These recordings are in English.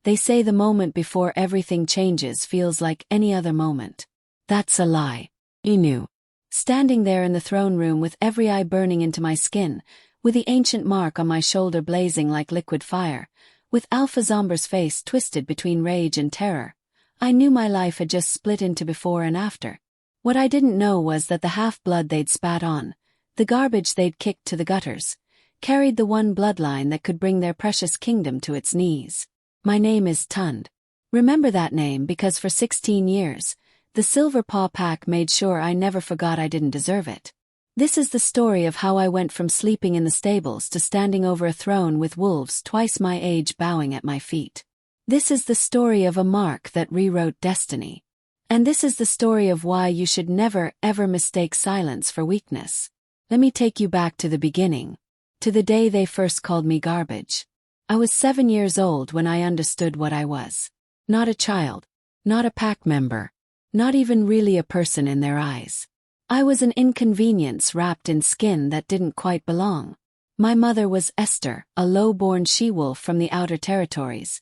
They say the moment before everything changes feels like any other moment. That's a lie. You knew. Standing there in the throne room with every eye burning into my skin, with the ancient mark on my shoulder blazing like liquid fire, with Alpha Zomber's face twisted between rage and terror, I knew my life had just split into before and after. What I didn't know was that the half-blood they'd spat on, the garbage they'd kicked to the gutters, carried the one bloodline that could bring their precious kingdom to its knees. My name is Tund. Remember that name because for 16 years, the Silver Paw Pack made sure I never forgot I didn't deserve it. This is the story of how I went from sleeping in the stables to standing over a throne with wolves twice my age bowing at my feet. This is the story of a mark that rewrote destiny. And this is the story of why you should never, ever mistake silence for weakness. Let me take you back to the beginning, to the day they first called me garbage. I was 7 years old when I understood what I was. Not a child, not a pack member, not even really a person in their eyes. I was an inconvenience wrapped in skin that didn't quite belong. My mother was Esther, a low-born she-wolf from the outer territories,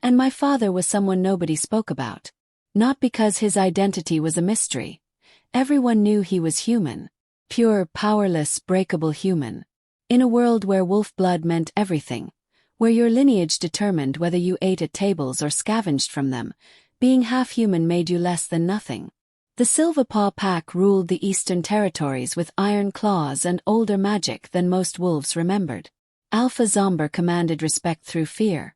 and my father was someone nobody spoke about. Not because his identity was a mystery. Everyone knew he was human. Pure, powerless, breakable human. In a world where wolf blood meant everything, where your lineage determined whether you ate at tables or scavenged from them, being half-human made you less than nothing. The Silverpaw Pack ruled the Eastern Territories with iron claws and older magic than most wolves remembered. Alpha Zomber commanded respect through fear,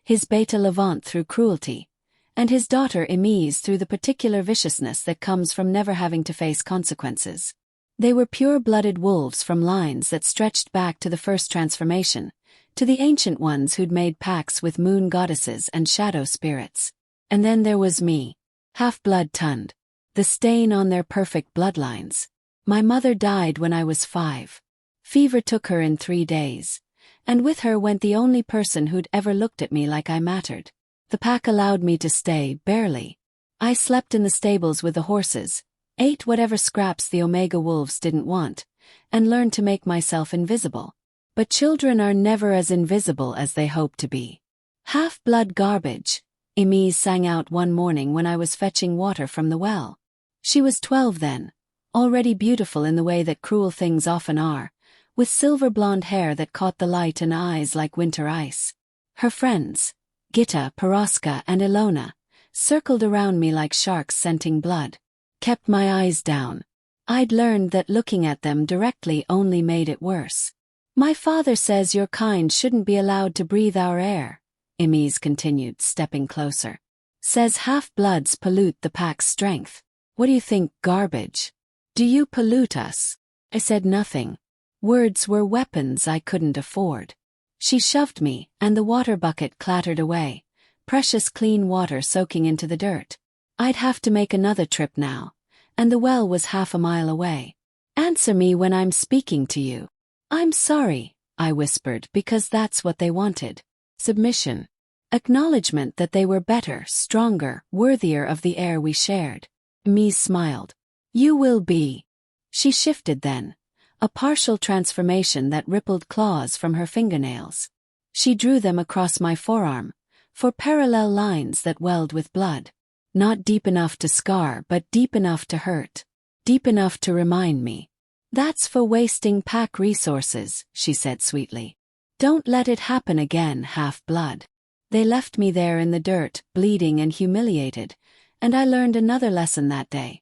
his Beta Levant through cruelty, and his daughter Emiz through the particular viciousness that comes from never having to face consequences. They were pure-blooded wolves from lines that stretched back to the first transformation, to the ancient ones who'd made pacts with moon goddesses and shadow spirits. And then there was me, half-blood Tund, the stain on their perfect bloodlines. My mother died when I was 5. Fever took her in 3 days, and with her went the only person who'd ever looked at me like I mattered. The pack allowed me to stay, barely. I slept in the stables with the horses, ate whatever scraps the Omega wolves didn't want, and learned to make myself invisible. But children are never as invisible as they hope to be. Half-blood garbage, Emiz sang out one morning when I was fetching water from the well. She was 12 then, already beautiful in the way that cruel things often are, with silver blonde hair that caught the light and eyes like winter ice. Her friends, Gitta, Paraska, and Ilona, circled around me like sharks scenting blood. Kept my eyes down. I'd learned that looking at them directly only made it worse. My father says your kind shouldn't be allowed to breathe our air, Emiz continued, stepping closer. Says half-bloods pollute the pack's strength. What do you think, garbage? Do you pollute us? I said nothing. Words were weapons I couldn't afford. She shoved me, and the water bucket clattered away, precious clean water soaking into the dirt. I'd have to make another trip now, and the well was half a mile away. Answer me when I'm speaking to you. I'm sorry, I whispered, because that's what they wanted. Submission. Acknowledgement that they were better, stronger, worthier of the air we shared. Emiz smiled. You will be. She shifted then, a partial transformation that rippled claws from her fingernails. She drew them across my forearm, for parallel lines that welled with blood. Not deep enough to scar, but deep enough to hurt. Deep enough to remind me. That's for wasting pack resources, she said sweetly. Don't let it happen again, half-blood. They left me there in the dirt, bleeding and humiliated, and I learned another lesson that day.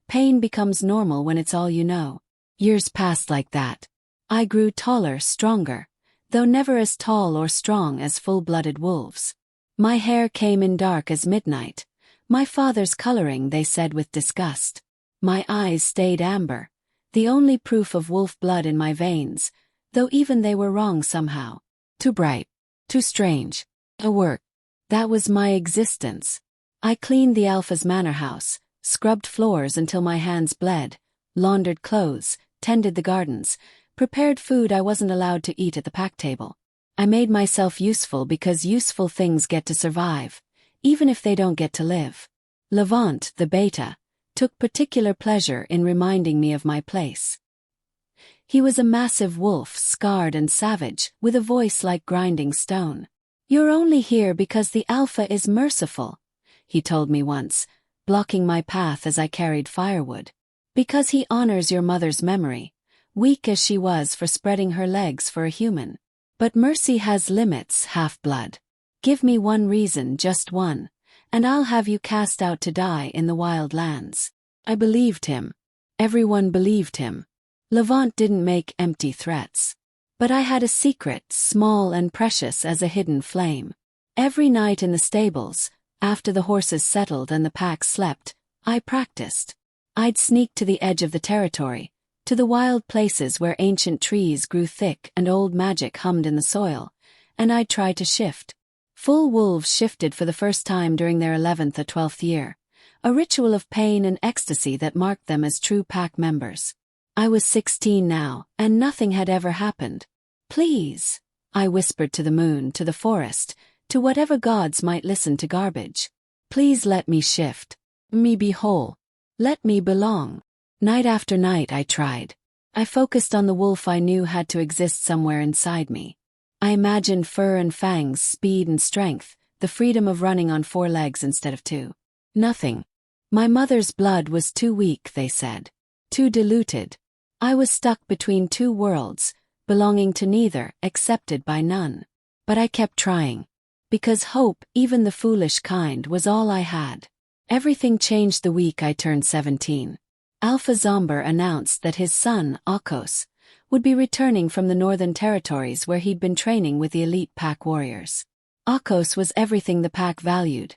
Pain becomes normal when it's all you know. Years passed like that. I grew taller, stronger, though never as tall or strong as full-blooded wolves. My hair came in dark as midnight, my father's coloring, they said with disgust. My eyes stayed amber, the only proof of wolf blood in my veins, though even they were wrong somehow. Too bright, too strange. A work. That was my existence. I cleaned the Alpha's manor house, scrubbed floors until my hands bled, laundered clothes, tended the gardens, prepared food I wasn't allowed to eat at the pack table. I made myself useful because useful things get to survive, even if they don't get to live. Levant, the beta, took particular pleasure in reminding me of my place. He was a massive wolf, scarred and savage, with a voice like grinding stone. "You're only here because the Alpha is merciful," he told me once, blocking my path as I carried firewood. "Because he honors your mother's memory, weak as she was for spreading her legs for a human. But mercy has limits, half-blood. Give me one reason, just one, and I'll have you cast out to die in the wild lands." I believed him. Everyone believed him. Levant didn't make empty threats. But I had a secret, small and precious as a hidden flame. Every night in the stables, after the horses settled and the pack slept, I practiced. I'd sneak to the edge of the territory, to the wild places where ancient trees grew thick and old magic hummed in the soil, and I'd try to shift. Full wolves shifted for the first time during their 11th or 12th year, a ritual of pain and ecstasy that marked them as true pack members. I was 16 now, and nothing had ever happened. "Please," I whispered to the moon, to the forest, to whatever gods might listen to garbage. "Please let me shift. Me be whole. Let me belong." Night after night I tried. I focused on the wolf I knew had to exist somewhere inside me. I imagined fur and fangs, speed and strength, the freedom of running on 4 legs instead of 2. Nothing. My mother's blood was too weak, they said. Too diluted. I was stuck between 2 worlds, belonging to neither, accepted by none. But I kept trying. Because hope, even the foolish kind, was all I had. Everything changed the week I turned 17. Alpha Zomber announced that his son, Akos, would be returning from the Northern Territories where he'd been training with the elite pack warriors. Akos was everything the pack valued.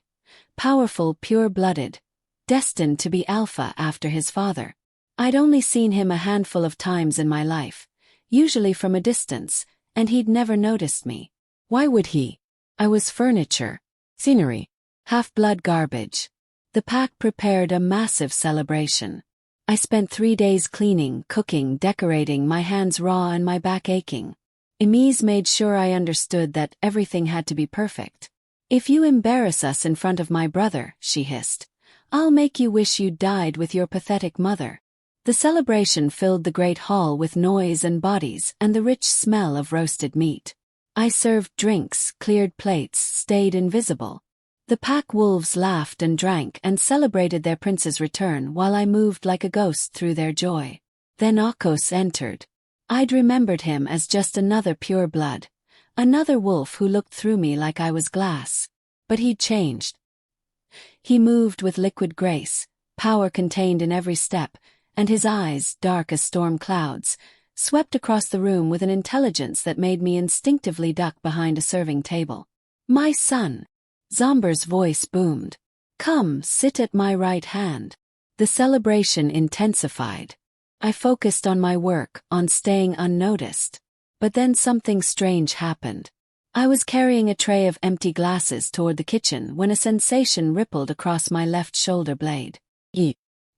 Powerful, pure-blooded, destined to be Alpha after his father. I'd only seen him a handful of times in my life, usually from a distance, and he'd never noticed me. Why would he? I was furniture, scenery, half-blood garbage. The pack prepared a massive celebration. I spent 3 days cleaning, cooking, decorating, my hands raw and my back aching. Emise made sure I understood that everything had to be perfect. "If you embarrass us in front of my brother," she hissed, "I'll make you wish you'd died with your pathetic mother." The celebration filled the great hall with noise and bodies and the rich smell of roasted meat. I served drinks, cleared plates, stayed invisible. The pack wolves laughed and drank and celebrated their prince's return while I moved like a ghost through their joy. Then Akos entered. I'd remembered him as just another pure blood, another wolf who looked through me like I was glass. But he'd changed. He moved with liquid grace, power contained in every step, and his eyes, dark as storm clouds, swept across the room with an intelligence that made me instinctively duck behind a serving table. "My son," Zomber's voice boomed. "Come, sit at my right hand." The celebration intensified. I focused on my work, on staying unnoticed. But then something strange happened. I was carrying a tray of empty glasses toward the kitchen when a sensation rippled across my left shoulder blade.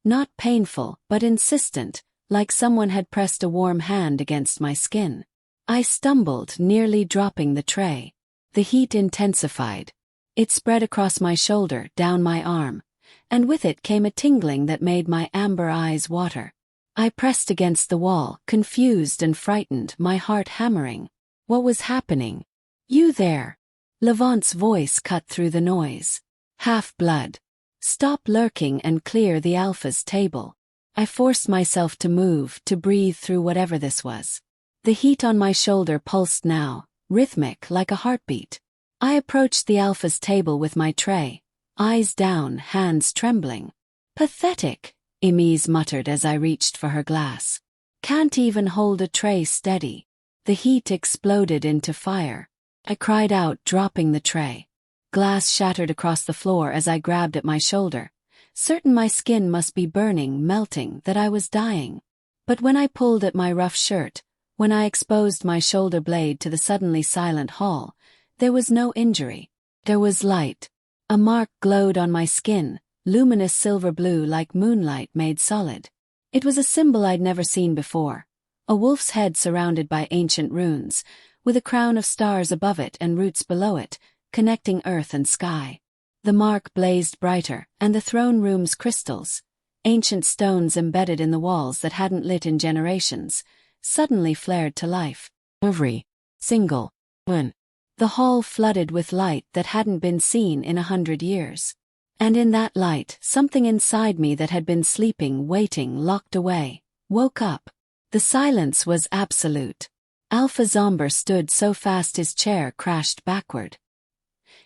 Not painful, but insistent, like someone had pressed a warm hand against my skin. I stumbled, nearly dropping the tray. The heat intensified. It spread across my shoulder, down my arm, and with it came a tingling that made my amber eyes water. I pressed against the wall, confused and frightened, my heart hammering. What was happening? "You there!" Levant's voice cut through the noise. "Half-blood. Stop lurking and clear the Alpha's table." I forced myself to move, to breathe through whatever this was. The heat on my shoulder pulsed now, rhythmic like a heartbeat. I approached the Alpha's table with my tray, eyes down, hands trembling. "Pathetic," Emise muttered as I reached for her glass. "Can't even hold a tray steady." The heat exploded into fire. I cried out, dropping the tray. Glass shattered across the floor as I grabbed at my shoulder, certain my skin must be burning, melting, that I was dying. But when I pulled at my rough shirt, when I exposed my shoulder blade to the suddenly silent hall, there was no injury. There was light. A mark glowed on my skin, luminous silver blue like moonlight made solid. It was a symbol I'd never seen before. A wolf's head surrounded by ancient runes, with a crown of stars above it and roots below it, connecting earth and sky. The mark blazed brighter, and the throne room's crystals, ancient stones embedded in the walls that hadn't lit in generations, suddenly flared to life. Every single one. The hall flooded with light that hadn't been seen in 100 years. And in that light, something inside me that had been sleeping, waiting, locked away, woke up. The silence was absolute. Alpha Zomber stood so fast his chair crashed backward.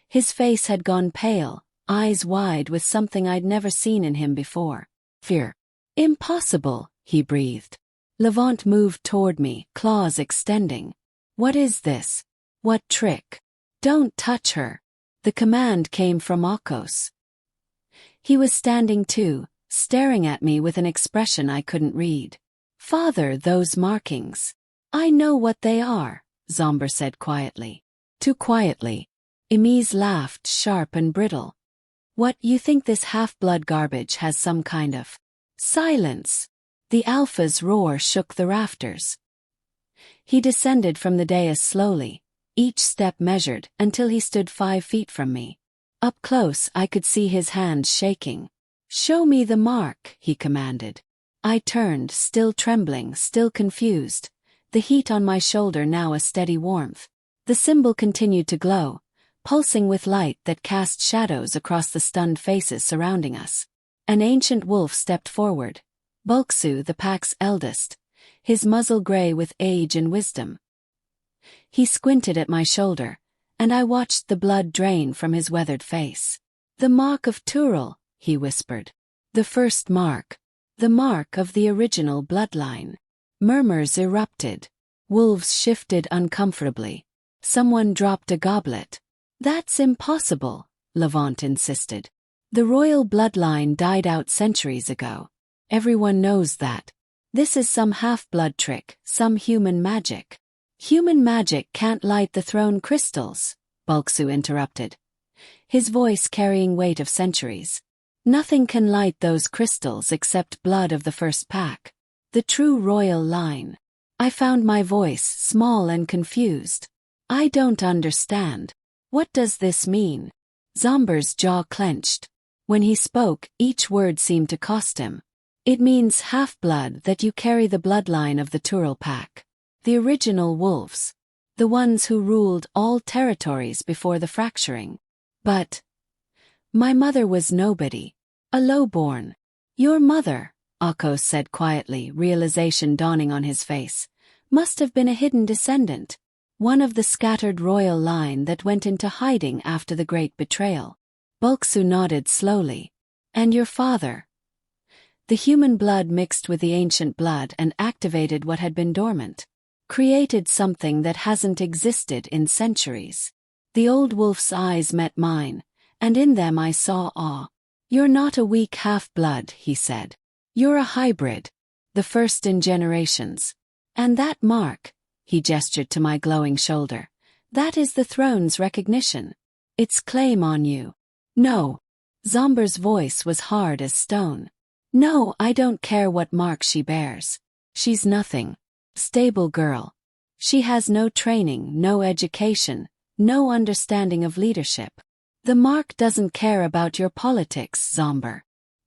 His face had gone pale, eyes wide with something I'd never seen in him before. Fear. Impossible, he breathed. Levant moved toward me, claws extending. What is this? What trick? Don't touch her. The command came from Akos. He was standing too, staring at me with an expression I couldn't read. Father, those markings. I know what they are, Zomber said quietly. Too quietly. Emiz laughed, sharp and brittle. What, you think this half-blood garbage has some kind of... Silence. The Alpha's roar shook the rafters. He descended from the dais slowly, each step measured, until he stood 5 feet from me. Up close I could see his hands shaking. Show me the mark, he commanded. I turned, still trembling, still confused, the heat on my shoulder now a steady warmth. The symbol continued to glow, pulsing with light that cast shadows across the stunned faces surrounding us. An ancient wolf stepped forward, Bulksu, the pack's eldest, his muzzle gray with age and wisdom. He squinted at my shoulder, and I watched the blood drain from his weathered face. The mark of Tural, he whispered. The first mark. The mark of the original bloodline. Murmurs erupted. Wolves shifted uncomfortably. Someone dropped a goblet. That's impossible, Levant insisted. The royal bloodline died out centuries ago. Everyone knows that. This is some half-blood trick, some human magic. Human magic can't light the throne crystals, Bulksu interrupted, his voice carrying weight of centuries. Nothing can light those crystals except blood of the first pack. The true royal line. I found my voice small and confused. I don't understand. What does this mean? Zomber's jaw clenched. When he spoke, each word seemed to cost him. It means half-blood, that you carry the bloodline of the Tural pack. The original wolves. The ones who ruled all territories before the fracturing. But my mother was nobody. A lowborn. Your mother, Akos said quietly, realization dawning on his face, must have been a hidden descendant. One of the scattered royal line that went into hiding after the great betrayal. Bulksu nodded slowly. And your father? The human blood mixed with the ancient blood and activated what had been dormant. Created something that hasn't existed in centuries. The old wolf's eyes met mine, and in them I saw awe. You're not a weak half-blood, he said. You're a hybrid. The first in generations. And that mark, he gestured to my glowing shoulder, that is the throne's recognition. Its claim on you. No. Zomber's voice was hard as stone. No, I don't care what mark she bears. She's nothing. Stable girl. She has no training, no education, no understanding of leadership. The mark doesn't care about your politics, Zomber.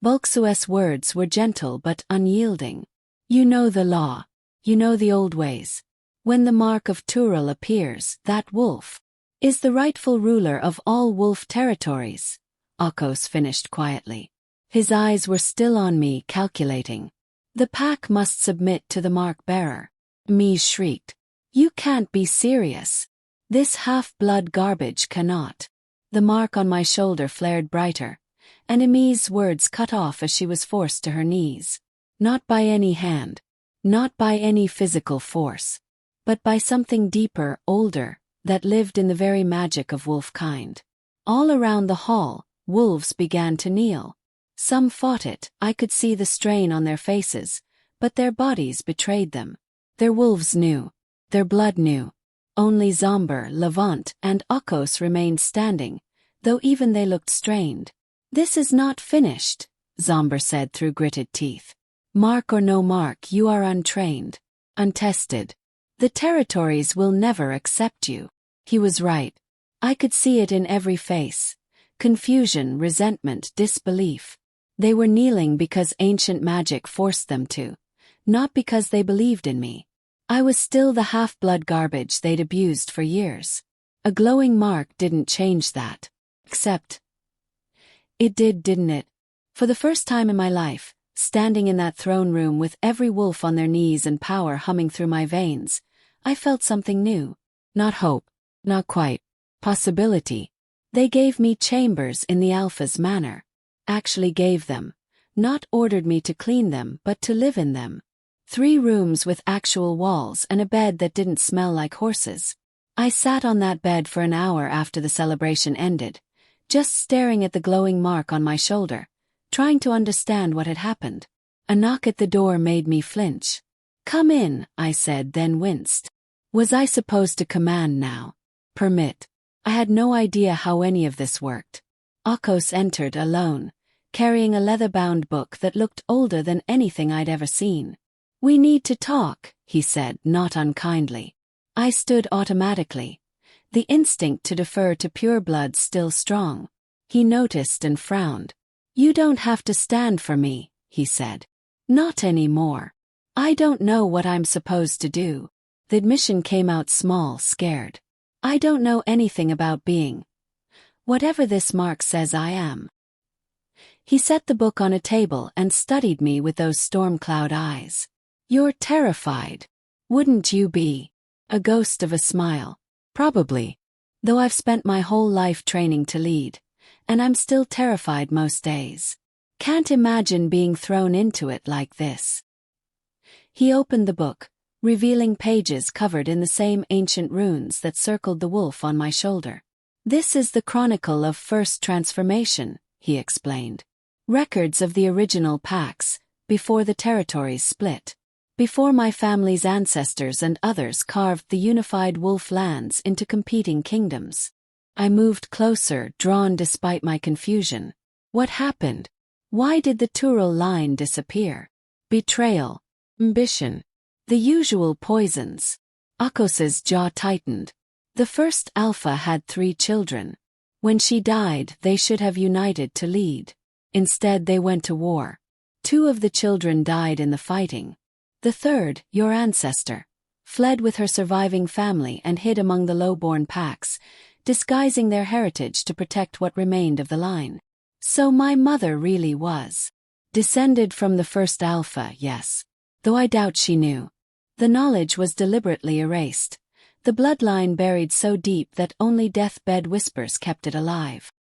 Bulksu's words were gentle but unyielding. You know the law. You know the old ways. When the mark of Tural appears, that wolf is the rightful ruler of all wolf territories, Akos finished quietly. His eyes were still on me, calculating. The pack must submit to the mark-bearer. Mies shrieked. You can't be serious. This half-blood garbage cannot. The mark on my shoulder flared brighter, and Emi's words cut off as she was forced to her knees. Not by any hand. Not by any physical force. But by something deeper, older, that lived in the very magic of wolf kind. All around the hall, wolves began to kneel. Some fought it, I could see the strain on their faces, but their bodies betrayed them. Their wolves knew. Their blood knew. Only Zomber, Levant, and Akos remained standing, though even they looked strained. This is not finished, Zomber said through gritted teeth. Mark or no mark, you are untrained. Untested. The territories will never accept you. He was right. I could see it in every face. Confusion, resentment, disbelief. They were kneeling because ancient magic forced them to, not because they believed in me. I was still the half-blood garbage they'd abused for years. A glowing mark didn't change that. Except, it did, didn't it? For the first time in my life, standing in that throne room with every wolf on their knees and power humming through my veins, I felt something new. Not hope, not quite. Possibility. They gave me chambers in the Alpha's manner. Actually gave them. Not ordered me to clean them but to live in them. 3 rooms with actual walls and a bed that didn't smell like horses. I sat on that bed for an hour after the celebration ended, just staring at the glowing mark on my shoulder, trying to understand what had happened. A knock at the door made me flinch. "Come in," I said, then winced. Was I supposed to command now? Permit? I had no idea how any of this worked. Akos entered alone, carrying a leather-bound book that looked older than anything I'd ever seen. "We need to talk," he said, not unkindly. I stood automatically, the instinct to defer to pure blood still strong. He noticed and frowned. "You don't have to stand for me," he said. "Not anymore. I don't know what I'm supposed to do." The admission came out small, scared. "I don't know anything about being whatever this mark says I am." He set the book on a table and studied me with those storm cloud eyes. "You're terrified. Wouldn't you be?" A ghost of a smile. "Probably. Though I've spent my whole life training to lead, and I'm still terrified most days. Can't imagine being thrown into it like this." He opened the book, revealing pages covered in the same ancient runes that circled the wolf on my shoulder. "This is the chronicle of first transformation," he explained. "Records of the original packs, before the territories split. Before my family's ancestors and others carved the unified wolf lands into competing kingdoms." I moved closer, drawn despite my confusion. What happened? Why did the Tural line disappear? Betrayal. Ambition. The usual poisons. Akos's jaw tightened. The first Alpha had 3 children. When she died, they should have united to lead. Instead, they went to war. 2 of the children died in the fighting. The third, your ancestor, fled with her surviving family and hid among the low-born packs, disguising their heritage to protect what remained of the line. So my mother really was descended from the first Alpha, yes. Though I doubt she knew. The knowledge was deliberately erased, the bloodline buried so deep that only deathbed whispers kept it alive.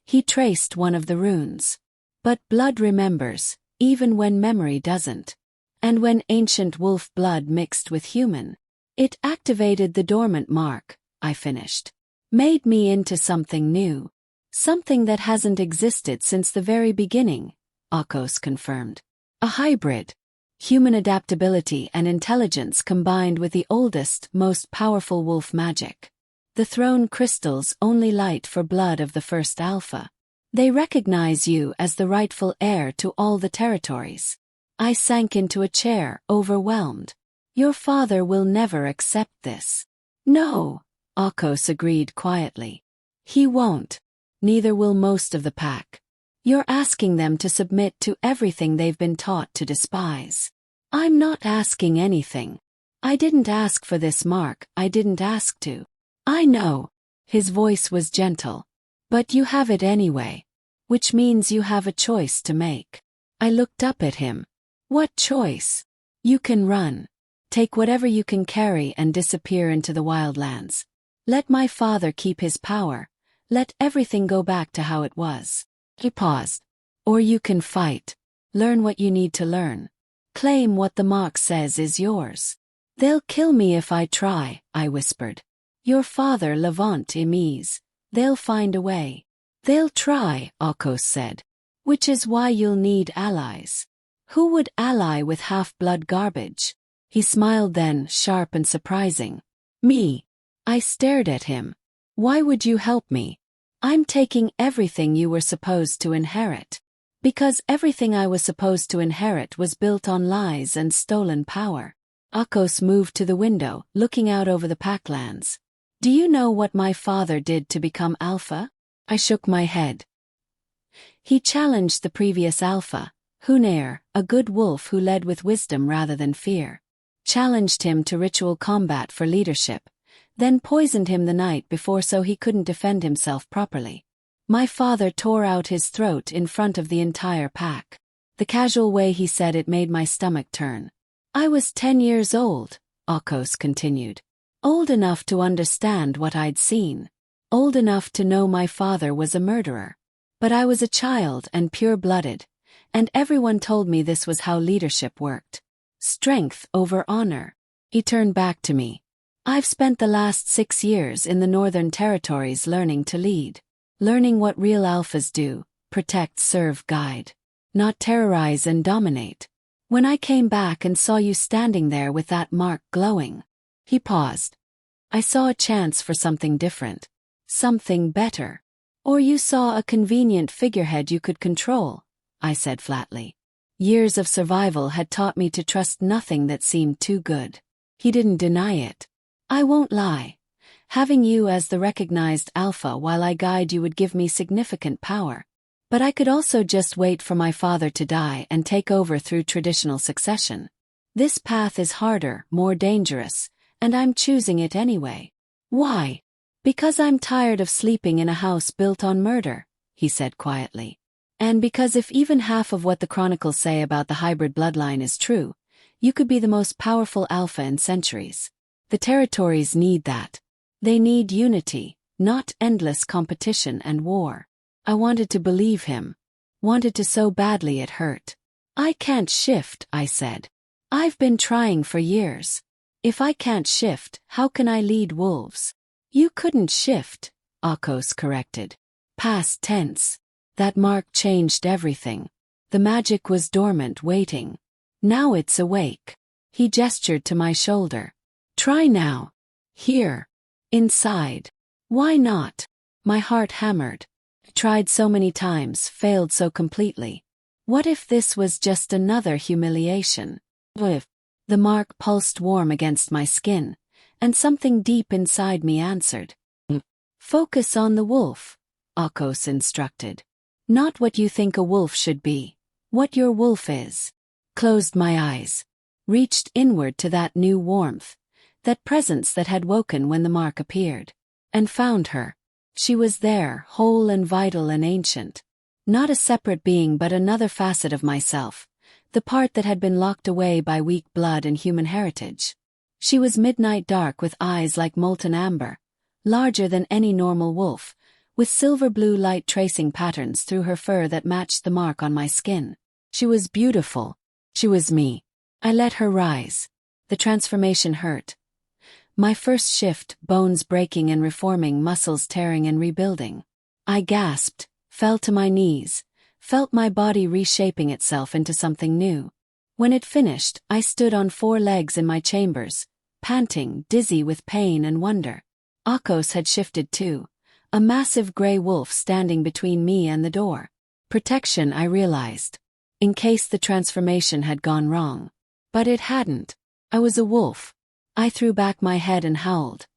He traced one of the runes. But blood remembers, even when memory doesn't. And when ancient wolf blood mixed with human, it activated the dormant mark, I finished. Made me into something new. Something that hasn't existed since the very beginning, Akos confirmed. A hybrid. Human adaptability and intelligence combined with the oldest, most powerful wolf magic. The throne crystals only light for blood of the first Alpha. They recognize you as the rightful heir to all the territories. I sank into a chair, overwhelmed. Your father will never accept this. No, Akos agreed quietly. He won't. Neither will most of the pack. You're asking them to submit to everything they've been taught to despise. I'm not asking anything. I didn't ask for this mark, I didn't ask to. I know. His voice was gentle. But you have it anyway. Which means you have a choice to make. I looked up at him. What choice? You can run. Take whatever you can carry and disappear into the wildlands. Let my father keep his power. Let everything go back to how it was. He paused. Or you can fight. Learn what you need to learn. Claim what the mark says is yours. They'll kill me if I try, I whispered. Your father Levant Emise. They'll find a way. They'll try, Akos said. Which is why you'll need allies. Who would ally with half-blood garbage? He smiled then, sharp and surprising. Me. I stared at him. Why would you help me? I'm taking everything you were supposed to inherit. Because everything I was supposed to inherit was built on lies and stolen power. Akos moved to the window, looking out over the packlands. Do you know what my father did to become Alpha? I shook my head. He challenged the previous Alpha, Hunair, a good wolf who led with wisdom rather than fear. Challenged him to ritual combat for leadership, then poisoned him the night before so he couldn't defend himself properly. My father tore out his throat in front of the entire pack. The casual way he said it made my stomach turn. I was 10 years old, Akos continued. Old enough to understand what I'd seen. Old enough to know my father was a murderer. But I was a child and pure-blooded, and everyone told me this was how leadership worked. Strength over honor. He turned back to me. I've spent the last 6 years in the Northern Territories learning to lead. Learning what real alphas do: protect, serve, guide. Not terrorize and dominate. When I came back and saw you standing there with that mark glowing. He paused. I saw a chance for something different. Something better. Or you saw a convenient figurehead you could control, I said flatly. Years of survival had taught me to trust nothing that seemed too good. He didn't deny it. I won't lie. Having you as the recognized alpha while I guide you would give me significant power. But I could also just wait for my father to die and take over through traditional succession. This path is harder, more dangerous, and I'm choosing it anyway. Why? Because I'm tired of sleeping in a house built on murder, he said quietly. And because if even half of what the chronicles say about the hybrid bloodline is true, you could be the most powerful alpha in centuries. The territories need that. They need unity, not endless competition and war. I wanted to believe him. Wanted to so badly it hurt. I can't shift, I said. I've been trying for years. If I can't shift, how can I lead wolves? You couldn't shift, Akos corrected. Past tense. That mark changed everything. The magic was dormant, waiting. Now it's awake. He gestured to my shoulder. Try now. Here. Inside. Why not? My heart hammered. Tried so many times, failed so completely. What if this was just another humiliation? If the mark pulsed warm against my skin, and something deep inside me answered. Focus on the wolf, Akos instructed. Not what you think a wolf should be, what your wolf is. Closed my eyes. Reached inward to that new warmth, that presence that had woken when the mark appeared. And found her. She was there, whole and vital and ancient. Not a separate being but another facet of myself, the part that had been locked away by weak blood and human heritage. She was midnight dark with eyes like molten amber, larger than any normal wolf, with silver blue light tracing patterns through her fur that matched the mark on my skin. She was beautiful. She was me. I let her rise. The transformation hurt. My first shift, bones breaking and reforming, muscles tearing and rebuilding. I gasped, fell to my knees, felt my body reshaping itself into something new. When it finished, I stood on 4 legs in my chambers, panting, dizzy with pain and wonder. Akos had shifted too, a massive gray wolf standing between me and the door. Protection, I realized. In case the transformation had gone wrong. But it hadn't. I was a wolf. I threw back my head and howled.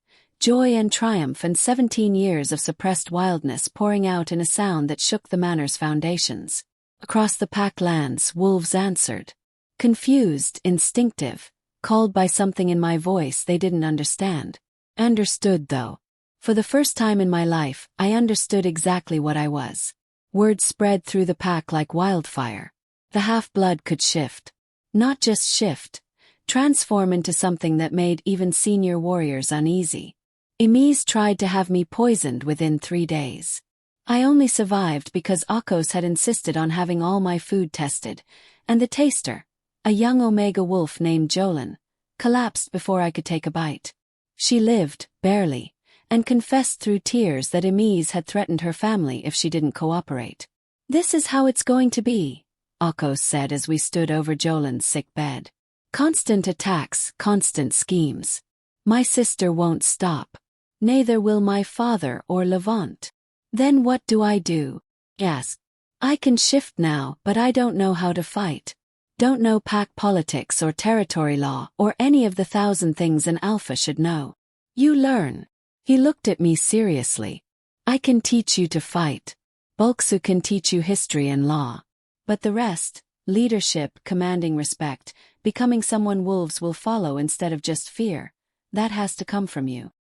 Joy and triumph and 17 years of suppressed wildness pouring out in a sound that shook the manor's foundations. Across the pack lands, wolves answered. Confused, instinctive, called by something in my voice they didn't understand. Understood, though. For the first time in my life, I understood exactly what I was. Word spread through the pack like wildfire. The half-blood could shift. Not just shift. Transform into something that made even senior warriors uneasy. Emiz tried to have me poisoned within 3 days. I only survived because Akos had insisted on having all my food tested, and the taster, a young Omega wolf named Jolin, collapsed before I could take a bite. She lived, barely, and confessed through tears that Emiz had threatened her family if she didn't cooperate. This is how it's going to be, Akos said as we stood over Jolin's sick bed. Constant attacks, constant schemes. My sister won't stop. Neither will my father or Levant. Then what do I do? Yes. I can shift now, but I don't know how to fight. Don't know pack politics or territory law or any of the 1,000 things an alpha should know. You learn. He looked at me seriously. I can teach you to fight. Bulksu can teach you history and law. But the rest, leadership, commanding respect, becoming someone wolves will follow instead of just fear, that has to come from you.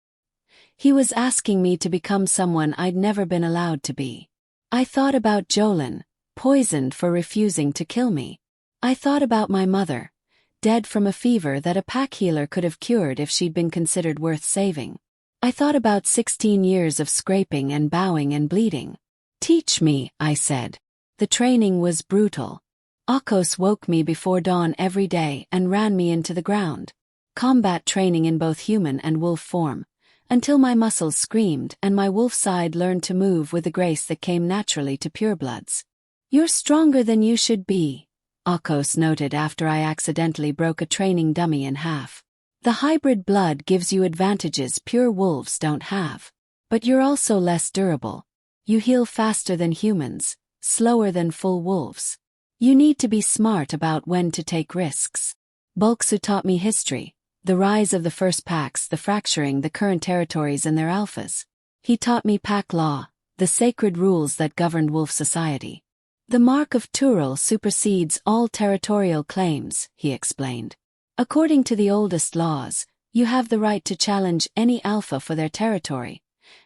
He was asking me to become someone I'd never been allowed to be. I thought about Jolin, poisoned for refusing to kill me. I thought about my mother, dead from a fever that a pack healer could have cured if she'd been considered worth saving. I thought about 16 years of scraping and bowing and bleeding. Teach me, I said. The training was brutal. Akos woke me before dawn every day and ran me into the ground. Combat training in both human and wolf form, until my muscles screamed and my wolf side learned to move with the grace that came naturally to purebloods. You're stronger than you should be, Akos noted after I accidentally broke a training dummy in half. The hybrid blood gives you advantages pure wolves don't have. But you're also less durable. You heal faster than humans, slower than full wolves. You need to be smart about when to take risks. Bulksu taught me history, the rise of the first packs, the fracturing the current territories and their alphas. He taught me pack law, the sacred rules that governed wolf society. The mark of Tural supersedes all territorial claims, he explained. According to the oldest laws, you have the right to challenge any alpha for their territory,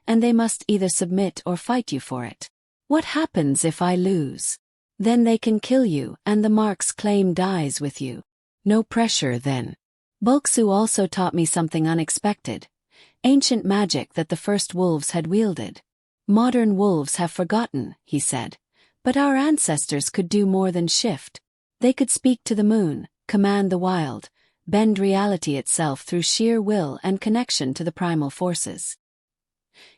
and they must either submit or fight you for it. What happens if I lose? Then they can kill you and the mark's claim dies with you. No pressure then. Bulksu also taught me something unexpected. Ancient magic that the first wolves had wielded. Modern wolves have forgotten, he said. But our ancestors could do more than shift. They could speak to the moon, command the wild, bend reality itself through sheer will and connection to the primal forces.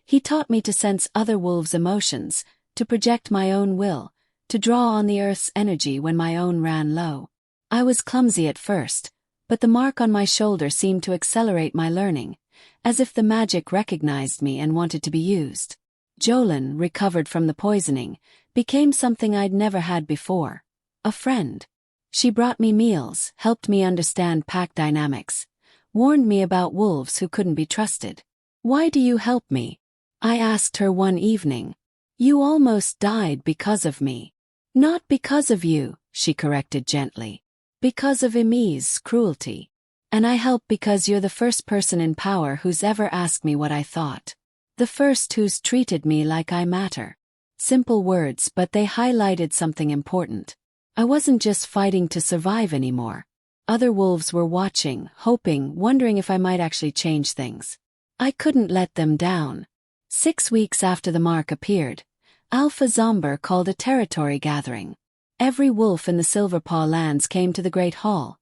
He taught me to sense other wolves' emotions, to project my own will, to draw on the earth's energy when my own ran low. I was clumsy at first, but the mark on my shoulder seemed to accelerate my learning, as if the magic recognized me and wanted to be used. Jolin, recovered from the poisoning, became something I'd never had before. A friend. She brought me meals, helped me understand pack dynamics, warned me about wolves who couldn't be trusted. Why do you help me? I asked her one evening. You almost died because of me. Not because of you, she corrected gently. Because of Emi's cruelty. And I help because you're the first person in power who's ever asked me what I thought. The first who's treated me like I matter. Simple words, but they highlighted something important. I wasn't just fighting to survive anymore. Other wolves were watching, hoping, wondering if I might actually change things. I couldn't let them down. 6 weeks after the mark appeared, Alpha Zomber called a territory gathering. Every wolf in the Silverpaw lands came to the Great Hall.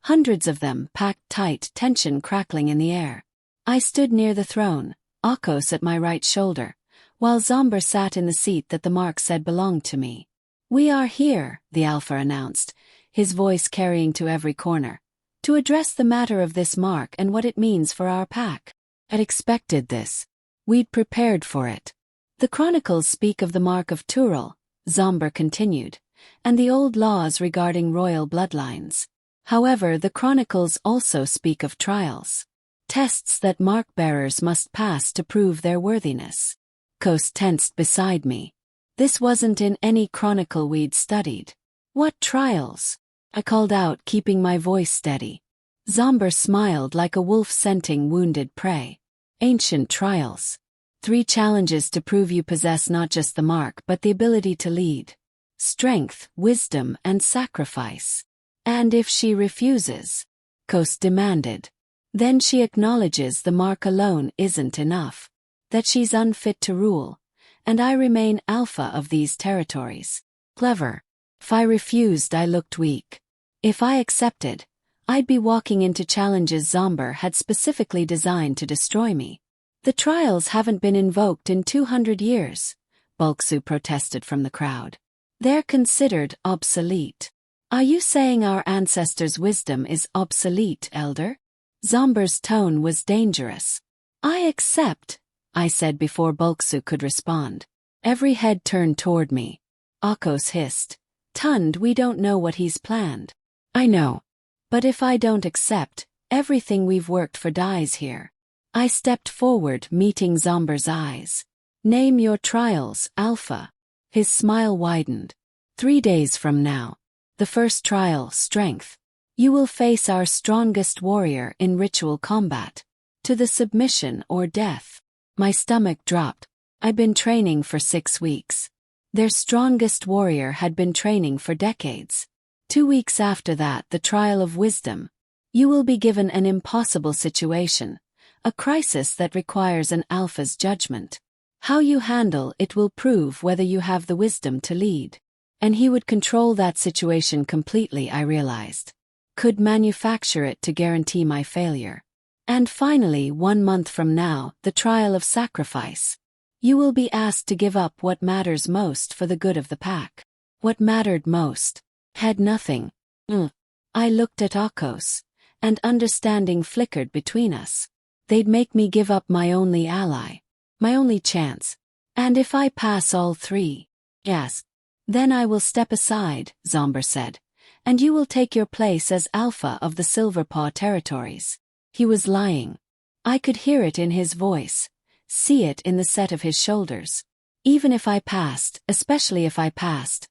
Hundreds of them, packed tight, tension crackling in the air. I stood near the throne, Akos at my right shoulder, while Zomber sat in the seat that the mark said belonged to me. We are here, the Alpha announced, his voice carrying to every corner, to address the matter of this mark and what it means for our pack. I'd expected this. We'd prepared for it. The chronicles speak of the mark of Tural, Zomber continued, and the old laws regarding royal bloodlines. However, the chronicles also speak of trials. Tests that mark-bearers must pass to prove their worthiness. Kos tensed beside me. This wasn't in any chronicle we'd studied. What trials? I called out, keeping my voice steady. Zomber smiled like a wolf scenting wounded prey. Ancient trials. 3 challenges to prove you possess not just the mark but the ability to lead. Strength, wisdom, and sacrifice. And if she refuses? Kos demanded. Then she acknowledges the mark alone isn't enough. That she's unfit to rule. And I remain alpha of these territories. Clever. If I refused, I looked weak. If I accepted, I'd be walking into challenges Zomber had specifically designed to destroy me. The trials haven't been invoked in 200 years, Bulksu protested from the crowd. They're considered obsolete. Are you saying our ancestors' wisdom is obsolete, Elder? Zomber's tone was dangerous. I accept, I said before Bulksu could respond. Every head turned toward me. Akos hissed. Tund, we don't know what he's planned. I know. But if I don't accept, everything we've worked for dies here. I stepped forward, meeting Zomber's eyes. Name your trials, Alpha. His smile widened. 3 days from now. The first trial, strength. You will face our strongest warrior in ritual combat. To the submission or death. My stomach dropped. I'd been training for 6 weeks. Their strongest warrior had been training for decades. 2 weeks after that, the trial of wisdom. You will be given an impossible situation, a crisis that requires an alpha's judgment. How you handle it will prove whether you have the wisdom to lead. And he would control that situation completely, I realized. Could manufacture it to guarantee my failure. And finally, 1 month from now, the trial of sacrifice. You will be asked to give up what matters most for the good of the pack. What mattered most had nothing. I looked at Akos, and understanding flickered between us. They'd make me give up my only ally, my only chance. And if I pass all 3, yes, then I will step aside, Zomber said, and you will take your place as alpha of the Silverpaw territories. He was lying. I could hear it in his voice, see it in the set of his shoulders. Even if I passed, especially if I passed,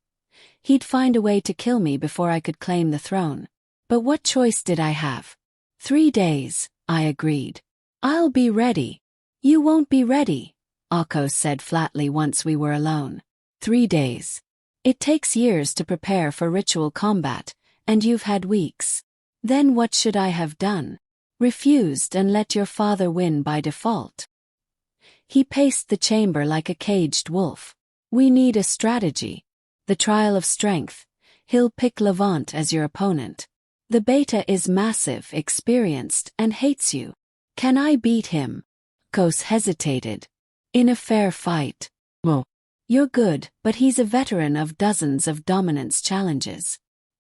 he'd find a way to kill me before I could claim the throne. But what choice did I have? 3 days, I agreed. I'll be ready. You won't be ready, Akos said flatly once we were alone. 3 days. It takes years to prepare for ritual combat, and you've had weeks. Then what should I have done? Refused and let your father win by default. He paced the chamber like a caged wolf. We need a strategy. The trial of strength. He'll pick Levant as your opponent. The beta is massive, experienced, and hates you. Can I beat him? Kos hesitated. In a fair fight. Well, you're good, but he's a veteran of dozens of dominance challenges.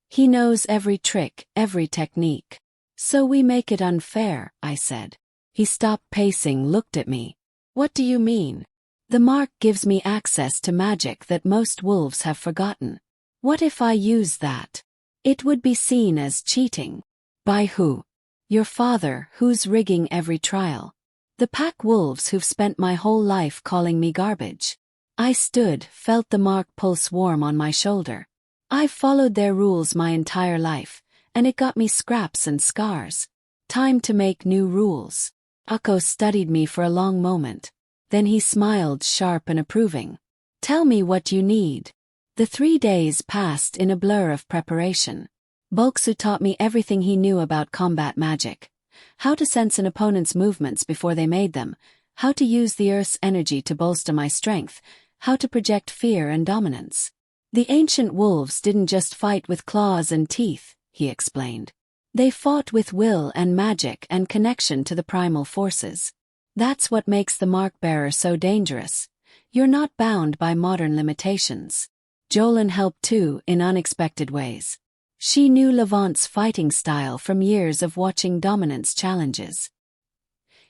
He knows every trick, every technique. So we make it unfair, I said. He stopped pacing, looked at me. What do you mean? The mark gives me access to magic that most wolves have forgotten. What if I use that? It would be seen as cheating. By who? Your father, who's rigging every trial. The pack wolves who've spent my whole life calling me garbage. I stood, felt the mark pulse warm on my shoulder. I've followed their rules my entire life, and it got me scraps and scars. Time to make new rules. Akos studied me for a long moment. Then he smiled, sharp and approving. Tell me what you need. The 3 days passed in a blur of preparation. Bulksu taught me everything he knew about combat magic. How to sense an opponent's movements before they made them, how to use the earth's energy to bolster my strength, how to project fear and dominance. The ancient wolves didn't just fight with claws and teeth, he explained. They fought with will and magic and connection to the primal forces. That's what makes the mark-bearer so dangerous. You're not bound by modern limitations. Jolene helped too, in unexpected ways. She knew Levant's fighting style from years of watching dominance challenges.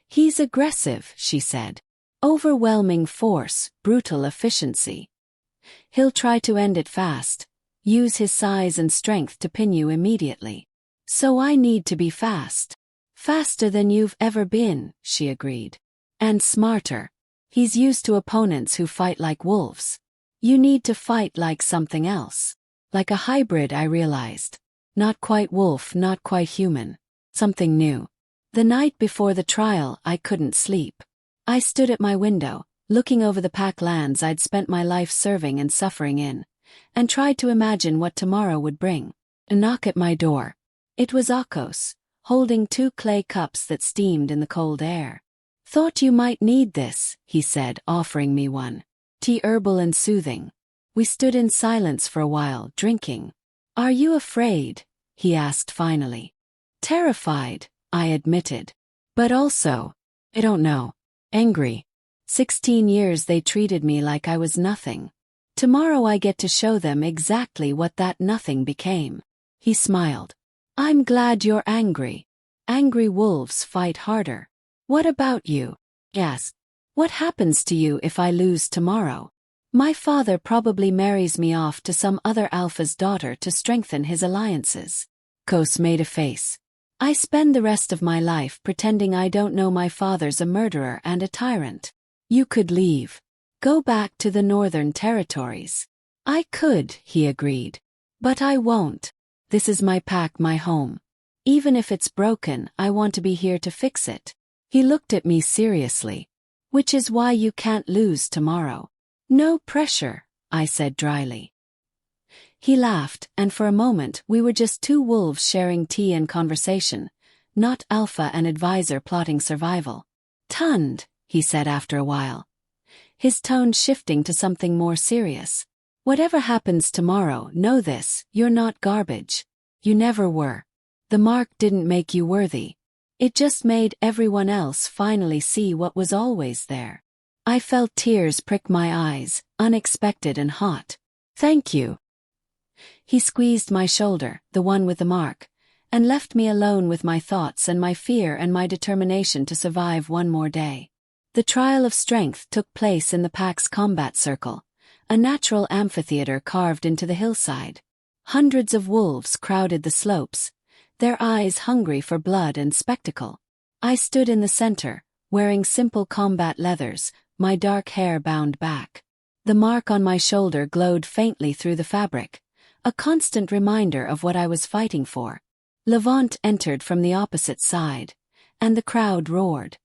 He's aggressive, she said. Overwhelming force, brutal efficiency. He'll try to end it fast, use his size and strength to pin you immediately. So I need to be fast. Faster than you've ever been, she agreed. And smarter. He's used to opponents who fight like wolves. You need to fight like something else. Like a hybrid, I realized. Not quite wolf, not quite human. Something new. The night before the trial, I couldn't sleep. I stood at my window, looking over the pack lands I'd spent my life serving and suffering in, and tried to imagine what tomorrow would bring. A knock at my door. It was Akos, holding 2 clay cups that steamed in the cold air. Thought you might need this, he said, offering me one. Tea herbal and soothing. We stood in silence for a while, drinking. Are you afraid? He asked finally. Terrified, I admitted. But also, I don't know, angry. 16 years they treated me like I was nothing. Tomorrow I get to show them exactly what that nothing became. He smiled. I'm glad you're angry. Angry wolves fight harder. What about you? Yes. What happens to you if I lose tomorrow? My father probably marries me off to some other alpha's daughter to strengthen his alliances. Kos made a face. I spend the rest of my life pretending I don't know my father's a murderer and a tyrant. You could leave. Go back to the northern territories. I could, he agreed. But I won't. This is my pack, my home. Even if it's broken, I want to be here to fix it. He looked at me seriously. Which is why you can't lose tomorrow. No pressure, I said dryly. He laughed, and for a moment we were just two wolves sharing tea and conversation, not alpha and advisor plotting survival. Tund, he said after a while, his tone shifting to something more serious. Whatever happens tomorrow, know this, you're not garbage. You never were. The mark didn't make you worthy. It just made everyone else finally see what was always there. I felt tears prick my eyes, unexpected and hot. Thank you. He squeezed my shoulder, the one with the mark, and left me alone with my thoughts and my fear and my determination to survive one more day. The trial of strength took place in the pack's combat circle, a natural amphitheater carved into the hillside. Hundreds of wolves crowded the slopes, their eyes hungry for blood and spectacle. I stood in the center, wearing simple combat leathers, my dark hair bound back. The mark on my shoulder glowed faintly through the fabric, a constant reminder of what I was fighting for. Levant entered from the opposite side, and the crowd roared.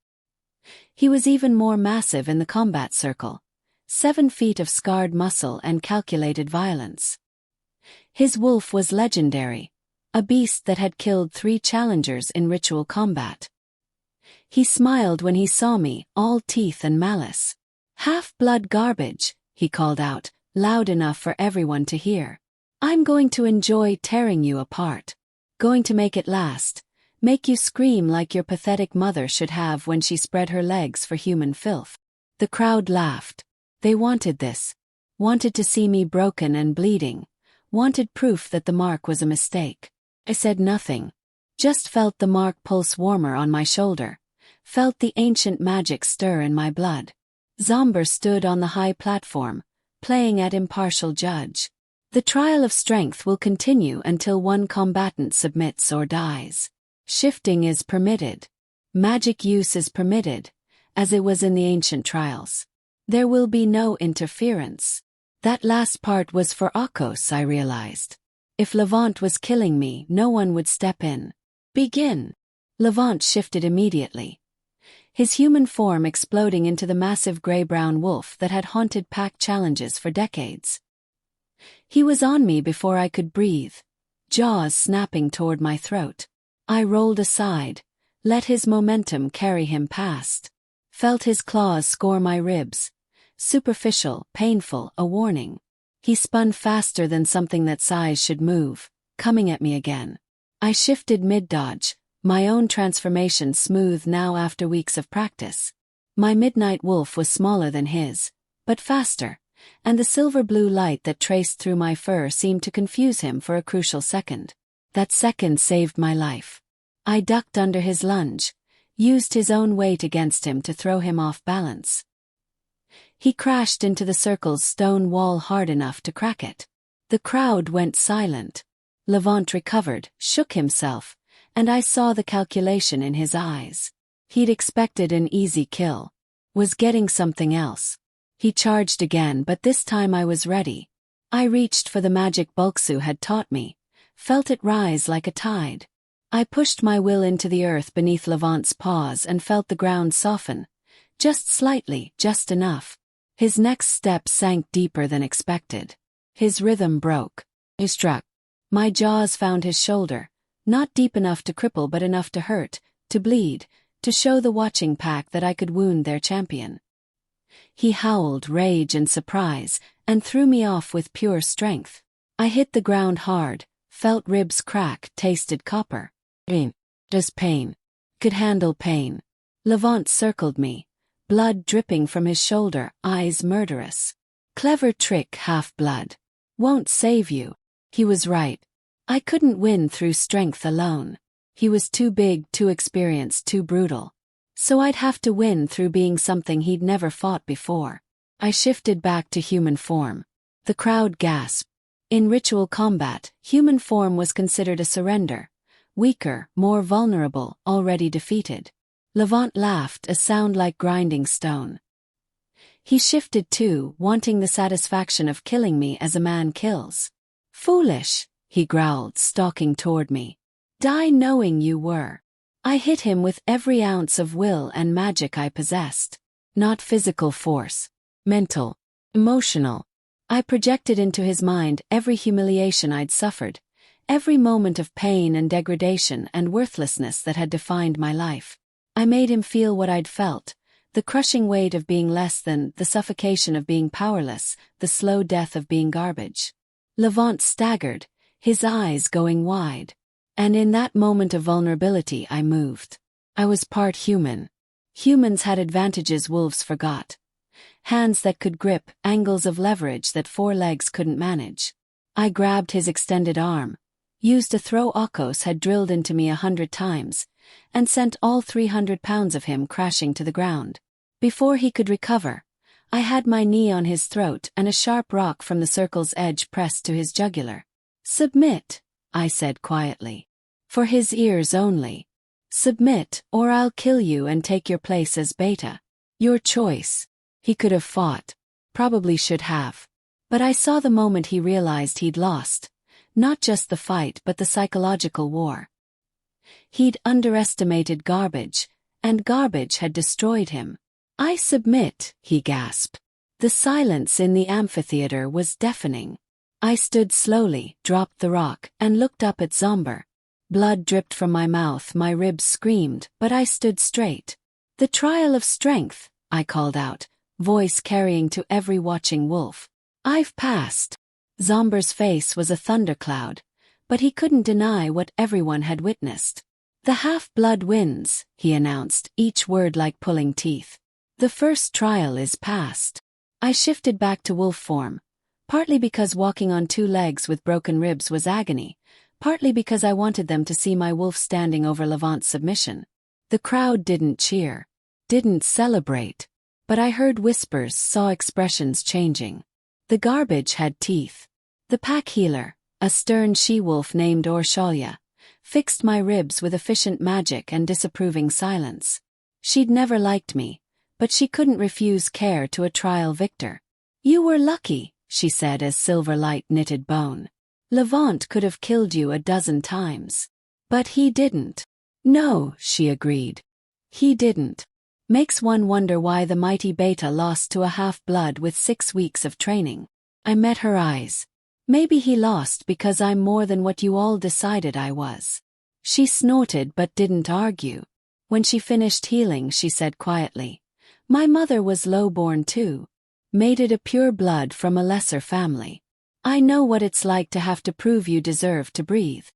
He was even more massive in the combat circle, 7 feet of scarred muscle and calculated violence. His wolf was legendary, a beast that had killed 3 challengers in ritual combat. He smiled when he saw me, all teeth and malice. Half-blood garbage, he called out, loud enough for everyone to hear. I'm going to enjoy tearing you apart. Going to make it last, make you scream like your pathetic mother should have when she spread her legs for human filth. The crowd laughed. They wanted this. Wanted to see me broken and bleeding. Wanted proof that the mark was a mistake. I said nothing. Just felt the mark pulse warmer on my shoulder. Felt the ancient magic stir in my blood. Zomber stood on the high platform, playing at impartial judge. The trial of strength will continue until one combatant submits or dies. Shifting is permitted. Magic use is permitted, as it was in the ancient trials. There will be no interference. That last part was for Akos, I realized. If Levant was killing me, no one would step in. Begin. Levant shifted immediately, his human form exploding into the massive gray-brown wolf that had haunted pack challenges for decades. He was on me before I could breathe, jaws snapping toward my throat. I rolled aside, let his momentum carry him past. Felt his claws score my ribs. Superficial, painful, a warning. He spun faster than something that size should move, coming at me again. I shifted mid-dodge, my own transformation smooth now after weeks of practice. My midnight wolf was smaller than his, but faster, and the silver-blue light that traced through my fur seemed to confuse him for a crucial second. That second saved my life. I ducked under his lunge, used his own weight against him to throw him off balance. He crashed into the circle's stone wall hard enough to crack it. The crowd went silent. Levant recovered, shook himself, and I saw the calculation in his eyes. He'd expected an easy kill. Was getting something else. He charged again, but this time I was ready. I reached for the magic Bulksu had taught me, felt it rise like a tide. I pushed my will into the earth beneath Levant's paws and felt the ground soften. Just slightly, just enough. His next step sank deeper than expected. His rhythm broke. He struck. My jaws found his shoulder, not deep enough to cripple but enough to hurt, to bleed, to show the watching pack that I could wound their champion. He howled rage and surprise, and threw me off with pure strength. I hit the ground hard, felt ribs crack, tasted copper. Pain. Just pain. Could handle pain. Levant circled me, blood dripping from his shoulder, eyes murderous. Clever trick, half-blood. Won't save you. He was right. I couldn't win through strength alone. He was too big, too experienced, too brutal. So I'd have to win through being something he'd never fought before. I shifted back to human form. The crowd gasped. In ritual combat, human form was considered a surrender. Weaker, more vulnerable, already defeated. Levant laughed, a sound like grinding stone. He shifted too, wanting the satisfaction of killing me as a man kills. Foolish, he growled, stalking toward me. Die knowing you were. I hit him with every ounce of will and magic I possessed. Not physical force. Mental. Emotional. I projected into his mind every humiliation I'd suffered, every moment of pain and degradation and worthlessness that had defined my life. I made him feel what I'd felt, the crushing weight of being less than, the suffocation of being powerless, the slow death of being garbage. Levant staggered, his eyes going wide. And in that moment of vulnerability I moved. I was part human. Humans had advantages wolves forgot. Hands that could grip, angles of leverage that four legs couldn't manage. I grabbed his extended arm, used a throw Akos had drilled into me 100 times, and sent all 300 pounds of him crashing to the ground. Before he could recover, I had my knee on his throat and a sharp rock from the circle's edge pressed to his jugular. "Submit," I said quietly. For his ears only. "Submit, or I'll kill you and take your place as beta. Your choice." He could have fought. Probably should have. But I saw the moment he realized he'd lost. Not just the fight but the psychological war. He'd underestimated garbage, and garbage had destroyed him. "I submit," he gasped. The silence in the amphitheater was deafening. I stood slowly, dropped the rock, and looked up at Zomber. Blood dripped from my mouth, my ribs screamed, but I stood straight. "The trial of strength," I called out, voice carrying to every watching wolf. "I've passed." Zomber's face was a thundercloud, but he couldn't deny what everyone had witnessed. "The half-blood wins," he announced, each word like pulling teeth. "The first trial is past." I shifted back to wolf form, partly because walking on two legs with broken ribs was agony, partly because I wanted them to see my wolf standing over Levant's submission. The crowd didn't cheer, didn't celebrate, but I heard whispers, saw expressions changing. The garbage had teeth. The pack healer, a stern she-wolf named Orshalia, fixed my ribs with efficient magic and disapproving silence. She'd never liked me, but she couldn't refuse care to a trial victor. "You were lucky," she said as silver light knitted bone. "Levant could have killed you a dozen times. But he didn't." "No," she agreed. "He didn't." Makes one wonder why the mighty beta lost to a half-blood with 6 weeks of training. I met her eyes. "Maybe he lost because I'm more than what you all decided I was." She snorted but didn't argue. When she finished healing, she said quietly, "My mother was low-born too. Mated a pure blood from a lesser family. I know what it's like to have to prove you deserve to breathe."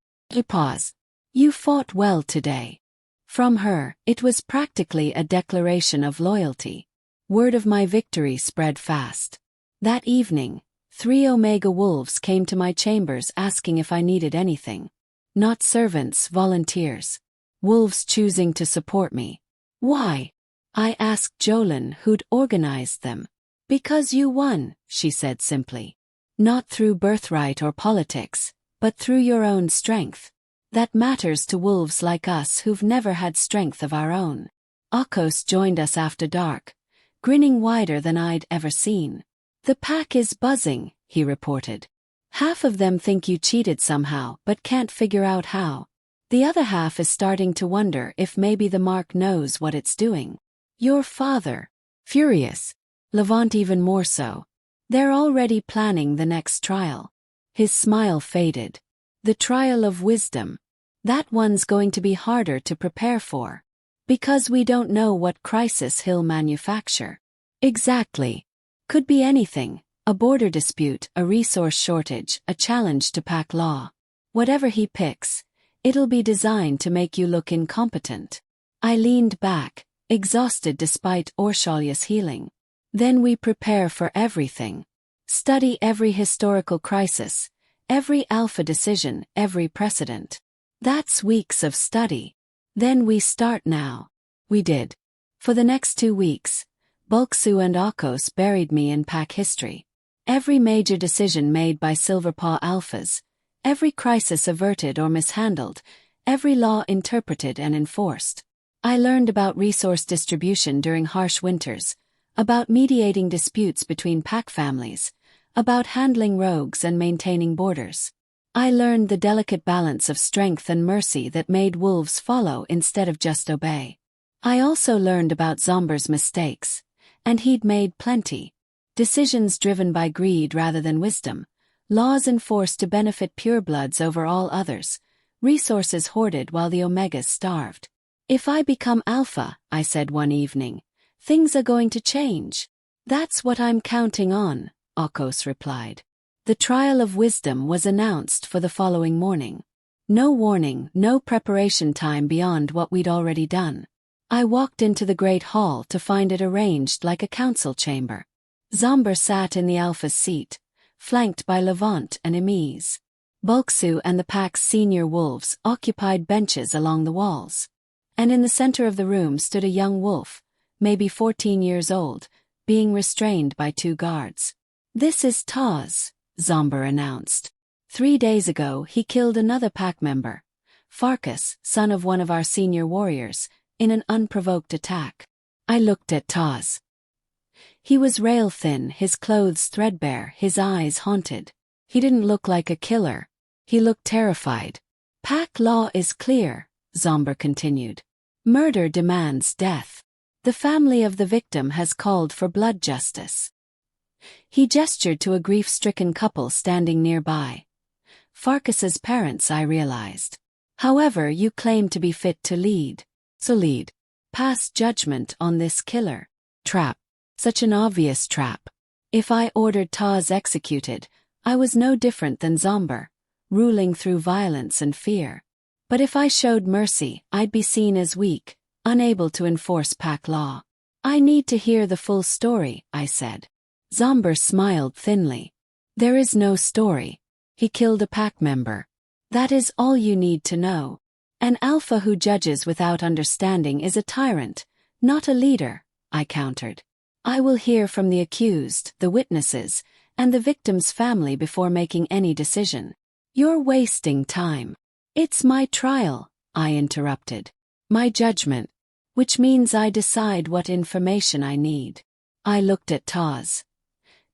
Pause. "You fought well today." From her, it was practically a declaration of loyalty. Word of my victory spread fast. That evening, 3 Omega wolves came to my chambers asking if I needed anything. Not servants, volunteers. Wolves choosing to support me. "Why?" I asked Jolene, who'd organized them. "Because you won," she said simply. "Not through birthright or politics, but through your own strength. That matters to wolves like us who've never had strength of our own." Akos joined us after dark, grinning wider than I'd ever seen. "The pack is buzzing," he reported. "Half of them think you cheated somehow but can't figure out how. The other half is starting to wonder if maybe the mark knows what it's doing. Your father." Furious. Levant even more so. "They're already planning the next trial." His smile faded. "The trial of wisdom. That one's going to be harder to prepare for. Because we don't know what crisis he'll manufacture." "Exactly. Could be anything. A border dispute, a resource shortage, a challenge to pack law. Whatever he picks, it'll be designed to make you look incompetent." I leaned back, exhausted despite Orshalia's healing. "Then we prepare for everything. Study every historical crisis, every alpha decision, every precedent. That's weeks of study. Then we start now." We did. For the next 2 weeks, Bulksu and Akos buried me in pack history. Every major decision made by Silverpaw alphas, every crisis averted or mishandled, every law interpreted and enforced. I learned about resource distribution during harsh winters, about mediating disputes between pack families, about handling rogues and maintaining borders. I learned the delicate balance of strength and mercy that made wolves follow instead of just obey. I also learned about Zomber's mistakes, And he'd made plenty. Decisions driven by greed rather than wisdom, laws enforced to benefit purebloods over all others, resources hoarded while the Omegas starved. If I become Alpha, I said one evening, things are going to change. That's what I'm counting on, Akos replied. The trial of wisdom was announced for the following morning. No warning, no preparation time beyond what we'd already done. I walked into the great hall to find it arranged like a council chamber. Zomber sat in the Alpha's seat, flanked by Levant and Emiz. Bulksu and the pack's senior wolves occupied benches along the walls. And in the center of the room stood a young wolf, maybe 14 years old, being restrained by 2 guards. This is Taz, Zomber announced. 3 days ago he killed another pack member, Farkas, son of one of our senior warriors, in an unprovoked attack. I looked at Taz. He was rail-thin, his clothes threadbare, his eyes haunted. He didn't look like a killer. He looked terrified. Pack law is clear, Zomber continued. Murder demands death. The family of the victim has called for blood justice. He gestured to a grief-stricken couple standing nearby. Farkas's parents, I realized. However, you claim to be fit to lead. So lead. Pass judgment on this killer. Trap. Such an obvious trap. If I ordered Taz executed, I was no different than Zomber, ruling through violence and fear. But if I showed mercy, I'd be seen as weak, unable to enforce pack law. I need to hear the full story, I said. Zomber smiled thinly. There is no story. He killed a pack member. That is all you need to know. An alpha who judges without understanding is a tyrant, not a leader, I countered. I will hear from the accused, the witnesses, and the victim's family before making any decision. You're wasting time. It's my trial, I interrupted. My judgment, which means I decide what information I need. I looked at Taz.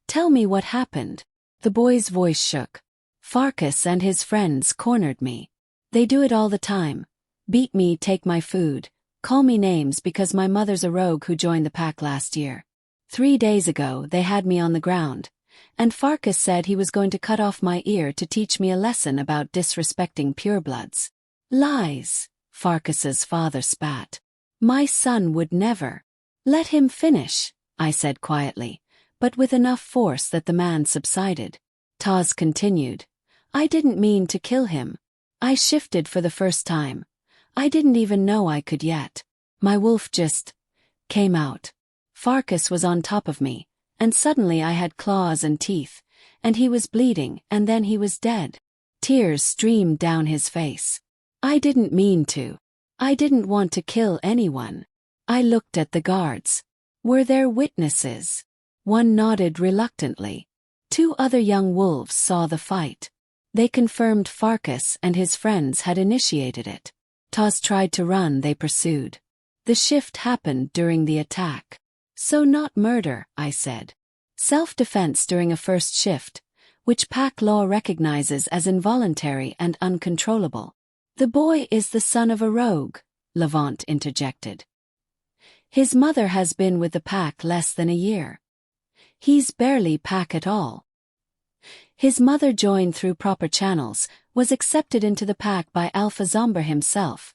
Tell me what happened. The boy's voice shook. Farkas and his friends cornered me. They do it all the time. Beat me, take my food, call me names because my mother's a rogue who joined the pack last year. 3 days ago they had me on the ground, and Farkas said he was going to cut off my ear to teach me a lesson about disrespecting purebloods. Lies, Farkas's father spat. My son would never. Let him finish, I said quietly, but with enough force that the man subsided. Taz continued. I didn't mean to kill him. I shifted for the first time. I didn't even know I could yet. My wolf just came out. Farkas was on top of me, and suddenly I had claws and teeth, and he was bleeding, and then he was dead. Tears streamed down his face. I didn't mean to. I didn't want to kill anyone. I looked at the guards. Were there witnesses? One nodded reluctantly. 2 other young wolves saw the fight. They confirmed Farkas and his friends had initiated it. Taz tried to run, they pursued. The shift happened during the attack. So not murder, I said. Self-defense during a first shift, which pack law recognizes as involuntary and uncontrollable. The boy is the son of a rogue, Levant interjected. His mother has been with the pack less than a year. He's barely pack at all. His mother joined through proper channels, was accepted into the pack by Alpha Zomber himself,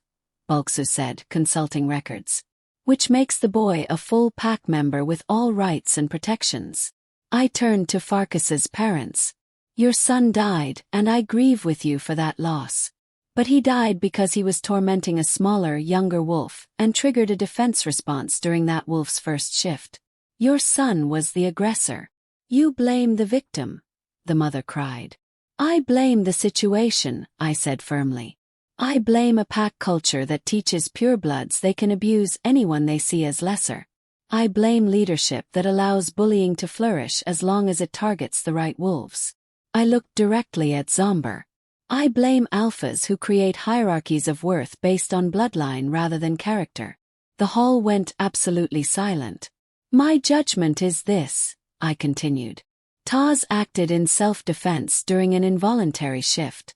Bulksu said, consulting records. Which makes the boy a full pack member with all rights and protections. I turned to Farkas's parents. Your son died, and I grieve with you for that loss. But he died because he was tormenting a smaller, younger wolf, and triggered a defense response during that wolf's first shift. Your son was the aggressor. You blame the victim, the mother cried. I blame the situation, I said firmly. I blame a pack culture that teaches purebloods they can abuse anyone they see as lesser. I blame leadership that allows bullying to flourish as long as it targets the right wolves. I looked directly at Zomber. I blame alphas who create hierarchies of worth based on bloodline rather than character. The hall went absolutely silent. My judgment is this, I continued. Taz acted in self-defense during an involuntary shift.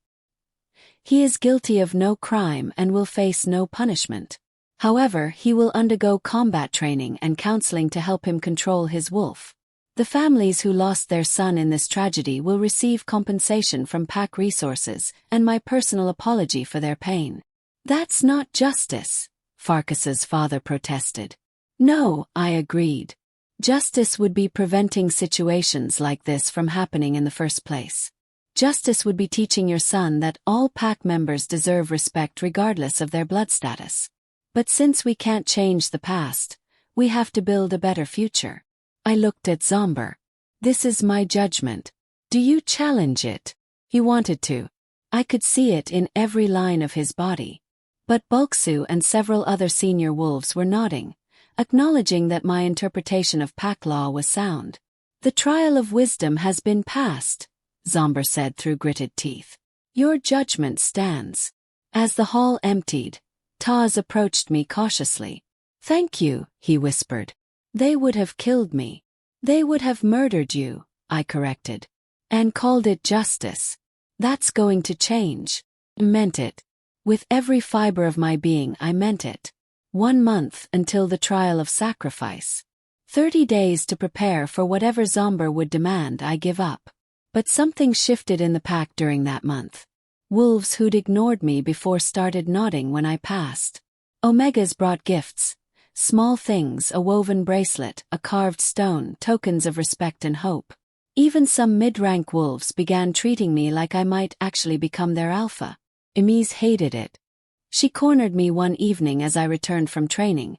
He is guilty of no crime and will face no punishment. However, he will undergo combat training and counseling to help him control his wolf. The families who lost their son in this tragedy will receive compensation from pack resources and my personal apology for their pain. That's not justice, Farkas's father protested. No, I agreed. Justice would be preventing situations like this from happening in the first place. Justice would be teaching your son that all pack members deserve respect regardless of their blood status. But since we can't change the past, we have to build a better future. I looked at Zomber. This is my judgment. Do you challenge it? He wanted to. I could see it in every line of his body. But Bulksu and several other senior wolves were nodding, acknowledging that my interpretation of pack law was sound. The trial of wisdom has been passed, Zomber said through gritted teeth. Your judgment stands. As the hall emptied, Taz approached me cautiously. Thank you, he whispered. They would have killed me. They would have murdered you, I corrected. And called it justice. That's going to change. Meant it. With every fiber of my being I meant it. 1 month until the trial of sacrifice. 30 days to prepare for whatever Zomber would demand I give up. But something shifted in the pack during that month. Wolves who'd ignored me before started nodding when I passed. Omegas brought gifts. Small things, a woven bracelet, a carved stone, tokens of respect and hope. Even some mid-rank wolves began treating me like I might actually become their alpha. Emise hated it. She cornered me one evening as I returned from training,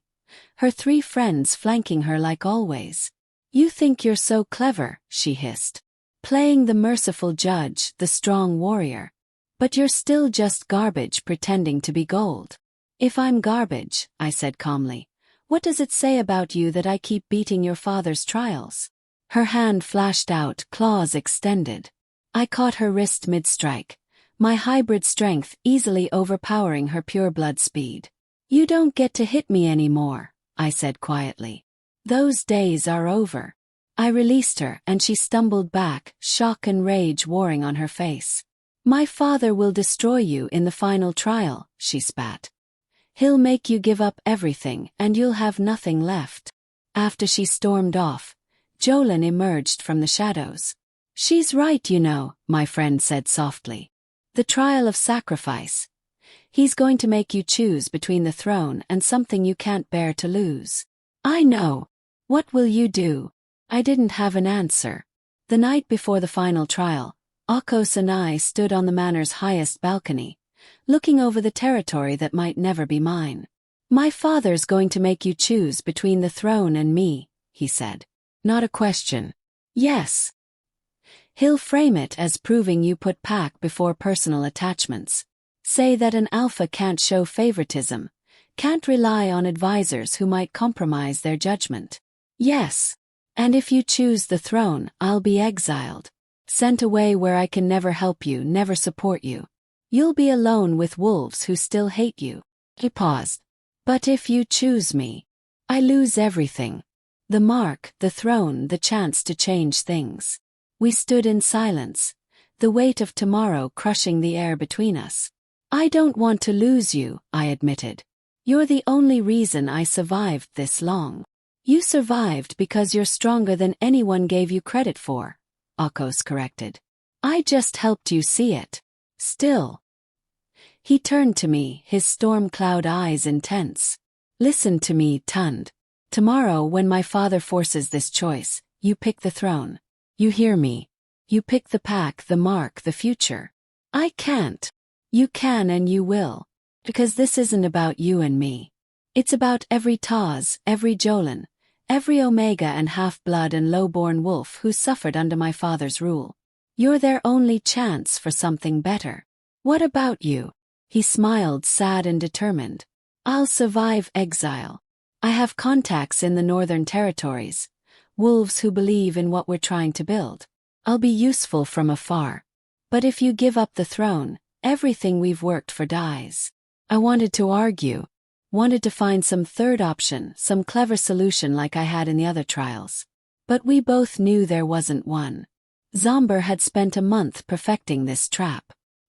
her 3 friends flanking her like always. You think you're so clever, she hissed. Playing the merciful judge, the strong warrior. But you're still just garbage pretending to be gold. If I'm garbage, I said calmly, what does it say about you that I keep beating your father's trials? Her hand flashed out, claws extended. I caught her wrist mid-strike, my hybrid strength easily overpowering her pure-blood speed. You don't get to hit me anymore, I said quietly. Those days are over. I released her and she stumbled back, shock and rage warring on her face. My father will destroy you in the final trial, she spat. He'll make you give up everything and you'll have nothing left. After she stormed off, Jolin emerged from the shadows. She's right, you know, my friend said softly. The trial of sacrifice. He's going to make you choose between the throne and something you can't bear to lose. I know. What will you do? I didn't have an answer. The night before the final trial, Akos and I stood on the manor's highest balcony, looking over the territory that might never be mine. My father's going to make you choose between the throne and me, he said. Not a question. Yes. He'll frame it as proving you put pack before personal attachments. Say that an alpha can't show favoritism, can't rely on advisors who might compromise their judgment. Yes. And if you choose the throne, I'll be exiled. Sent away where I can never help you, never support you. You'll be alone with wolves who still hate you. He paused. But if you choose me, I lose everything. The mark, the throne, the chance to change things. We stood in silence, the weight of tomorrow crushing the air between us. I don't want to lose you, I admitted. You're the only reason I survived this long. You survived because you're stronger than anyone gave you credit for, Akos corrected. I just helped you see it. Still. He turned to me, his storm cloud eyes intense. Listen to me, Tund. Tomorrow when my father forces this choice, you pick the throne. You hear me. You pick the pack, the mark, the future. I can't. You can and you will. Because this isn't about you and me. It's about every Taz, every Jolin, every Omega and half-blood and low-born wolf who suffered under my father's rule. You're their only chance for something better. What about you? He smiled, sad and determined. I'll survive exile. I have contacts in the Northern Territories, wolves who believe in what we're trying to build. I'll be useful from afar. But if you give up the throne, everything we've worked for dies. I wanted to argue. Wanted to find some third option, some clever solution like I had in the other trials. But we both knew there wasn't one. Zomber had spent a month perfecting this trap.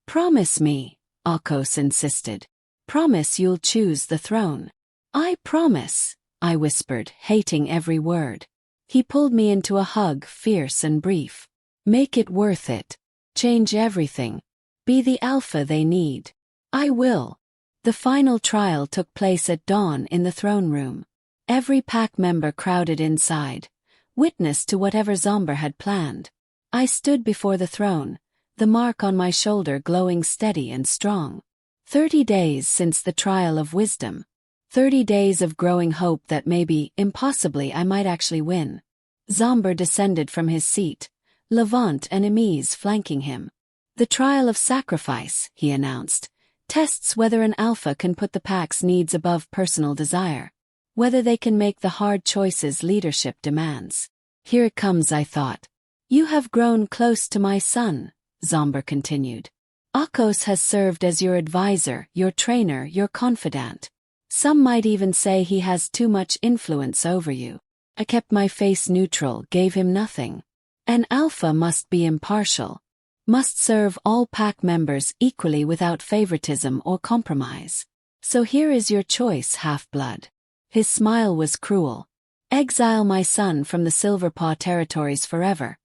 Promise me, Akos insisted. Promise you'll choose the throne. I promise, I whispered, hating every word. He pulled me into a hug, fierce and brief. Make it worth it. Change everything. Be the alpha they need. I will. The final trial took place at dawn in the throne room. Every pack member crowded inside, witness to whatever Zomber had planned. I stood before the throne, the mark on my shoulder glowing steady and strong. 30 days since the trial of wisdom. 30 days of growing hope that maybe, impossibly, I might actually win. Zomber descended from his seat, Levant and Emiz flanking him. The trial of sacrifice, he announced, tests whether an alpha can put the pack's needs above personal desire, whether they can make the hard choices leadership demands. Here it comes, I thought. You have grown close to my son, Zomber continued. Akos has served as your advisor, your trainer, your confidant. Some might even say he has too much influence over you. I kept my face neutral, gave him nothing. An alpha must be impartial. Must serve all pack members equally without favoritism or compromise. So here is your choice, half-blood. His smile was cruel. Exile my son from the Silverpaw territories forever,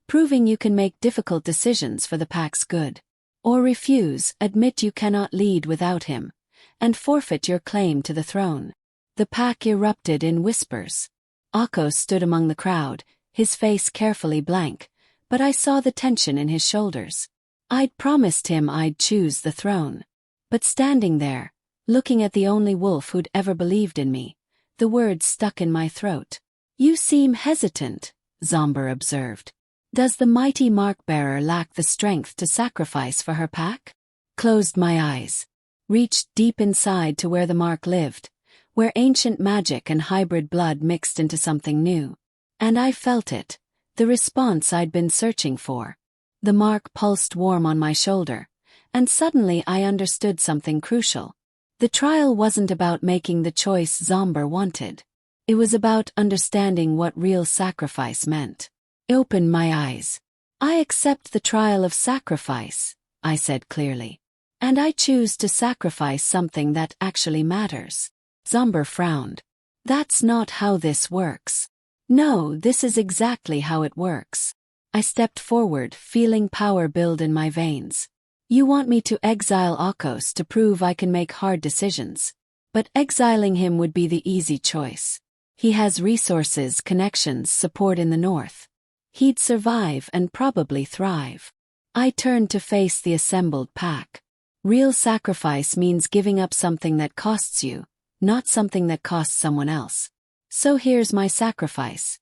proving you can make difficult decisions for the pack's good. Or refuse, admit you cannot lead without him, and forfeit your claim to the throne. The pack erupted in whispers. Akos stood among the crowd, his face carefully blank, but I saw the tension in his shoulders. I'd promised him I'd choose the throne. But standing there, looking at the only wolf who'd ever believed in me, the words stuck in my throat. You seem hesitant, Zomber observed. Does the mighty mark-bearer lack the strength to sacrifice for her pack? Closed my eyes. Reached deep inside to where the mark lived, where ancient magic and hybrid blood mixed into something new. And I felt it, the response I'd been searching for. The mark pulsed warm on my shoulder, and suddenly I understood something crucial. The trial wasn't about making the choice Zomber wanted. It was about understanding what real sacrifice meant. Open my eyes. I accept the trial of sacrifice, I said clearly. And I choose to sacrifice something that actually matters. Zomber frowned. That's not how this works. No, this is exactly how it works. I stepped forward, feeling power build in my veins. You want me to exile Akos to prove I can make hard decisions. But exiling him would be the easy choice. He has resources, connections, support in the north. He'd survive and probably thrive. I turned to face the assembled pack. Real sacrifice means giving up something that costs you, not something that costs someone else. So here's my sacrifice.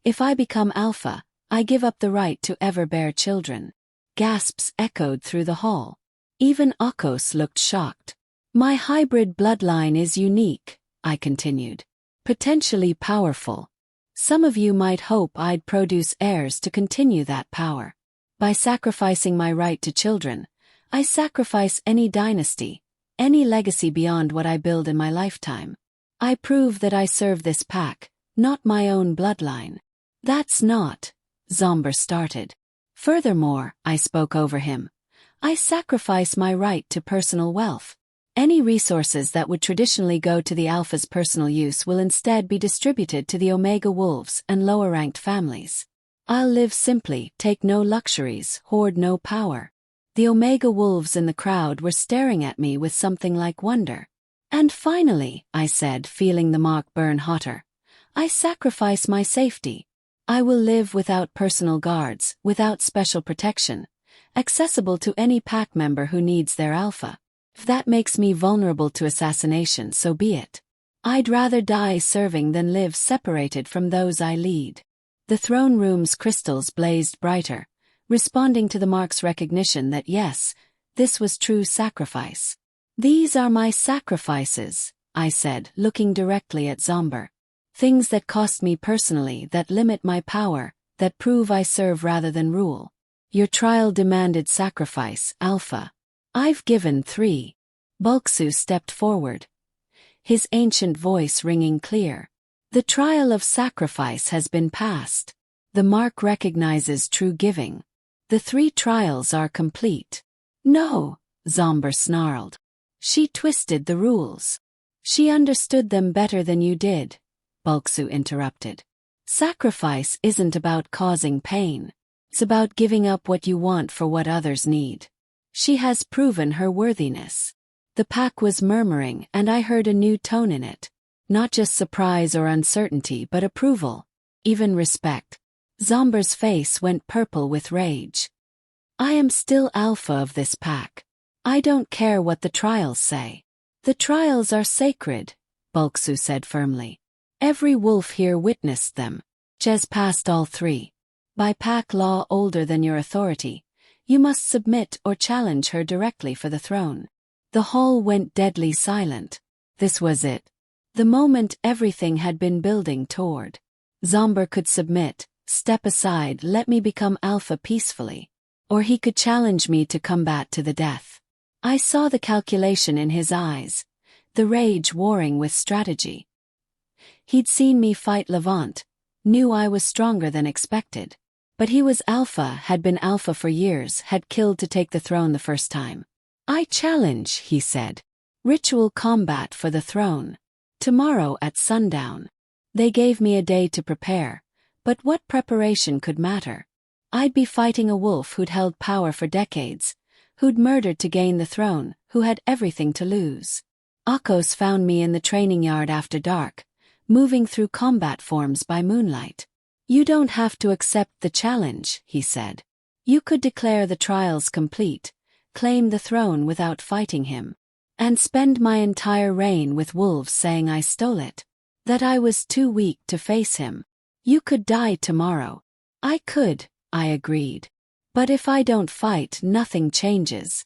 If I become alpha, I give up the right to ever bear children. Gasps echoed through the hall. Even Akos looked shocked. My hybrid bloodline is unique, I continued. Potentially powerful. Some of you might hope I'd produce heirs to continue that power. By sacrificing my right to children, I sacrifice any dynasty, any legacy beyond what I build in my lifetime. I prove that I serve this pack, not my own bloodline. That's not, Zomber started. Furthermore, I spoke over him. I sacrifice my right to personal wealth. Any resources that would traditionally go to the Alpha's personal use will instead be distributed to the Omega Wolves and lower-ranked families. I'll live simply, take no luxuries, hoard no power. The Omega Wolves in the crowd were staring at me with something like wonder. And finally, I said, feeling the mark burn hotter, I sacrifice my safety. I will live without personal guards, without special protection, accessible to any pack member who needs their alpha. If that makes me vulnerable to assassination, so be it. I'd rather die serving than live separated from those I lead. The throne room's crystals blazed brighter, responding to the mark's recognition that yes, this was true sacrifice. These are my sacrifices, I said, looking directly at Zomber. Things that cost me personally, that limit my power, that prove I serve rather than rule. Your trial demanded sacrifice, Alpha. I've given 3. Bulksu stepped forward, his ancient voice ringing clear. The trial of sacrifice has been passed. The mark recognizes true giving. The 3 trials are complete. No, Zomber snarled. She twisted the rules. She understood them better than you did, Bulksu interrupted. Sacrifice isn't about causing pain. It's about giving up what you want for what others need. She has proven her worthiness. The pack was murmuring, and I heard a new tone in it. Not just surprise or uncertainty, but approval. Even respect. Zomber's face went purple with rage. I am still alpha of this pack. I don't care what the trials say. The trials are sacred, Bulksu said firmly. Every wolf here witnessed them. Ches passed all 3. By pack law older than your authority, you must submit or challenge her directly for the throne. The hall went deadly silent. This was it. The moment everything had been building toward. Zomber could submit, step aside, let me become alpha peacefully. Or he could challenge me to combat to the death. I saw the calculation in his eyes, the rage warring with strategy. He'd seen me fight Levant, knew I was stronger than expected. But he was alpha, had been alpha for years, had killed to take the throne the first time. I challenge, he said. Ritual combat for the throne. Tomorrow at sundown. They gave me a day to prepare, but what preparation could matter? I'd be fighting a wolf who'd held power for decades, who'd murdered to gain the throne, who had everything to lose. Akos found me in the training yard after dark, moving through combat forms by moonlight. You don't have to accept the challenge, he said. You could declare the trials complete, claim the throne without fighting him, and spend my entire reign with wolves saying I stole it, that I was too weak to face him. You could die tomorrow. I could, I agreed. But if I don't fight, nothing changes.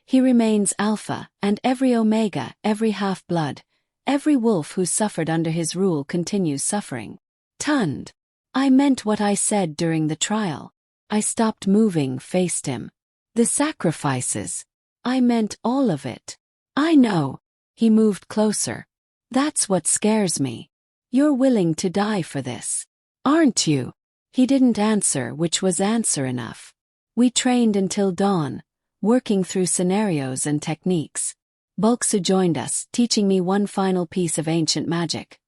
He remains alpha, and every omega, every half-blood, every wolf who suffered under his rule continues suffering. Tunned. I meant what I said during the trial. I stopped moving, faced him. The sacrifices. I meant all of it. I know. He moved closer. That's what scares me. You're willing to die for this, aren't you? He didn't answer, which was answer enough. We trained until dawn, working through scenarios and techniques. Bulksu joined us, teaching me one final piece of ancient magic.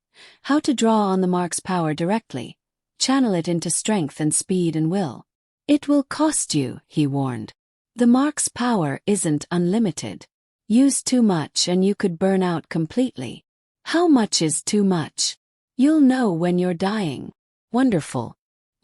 How to draw on the mark's power directly, channel it into strength and speed and will. It will cost you, he warned. The mark's power isn't unlimited. Use too much and you could burn out completely. How much is too much? You'll know when you're dying. Wonderful.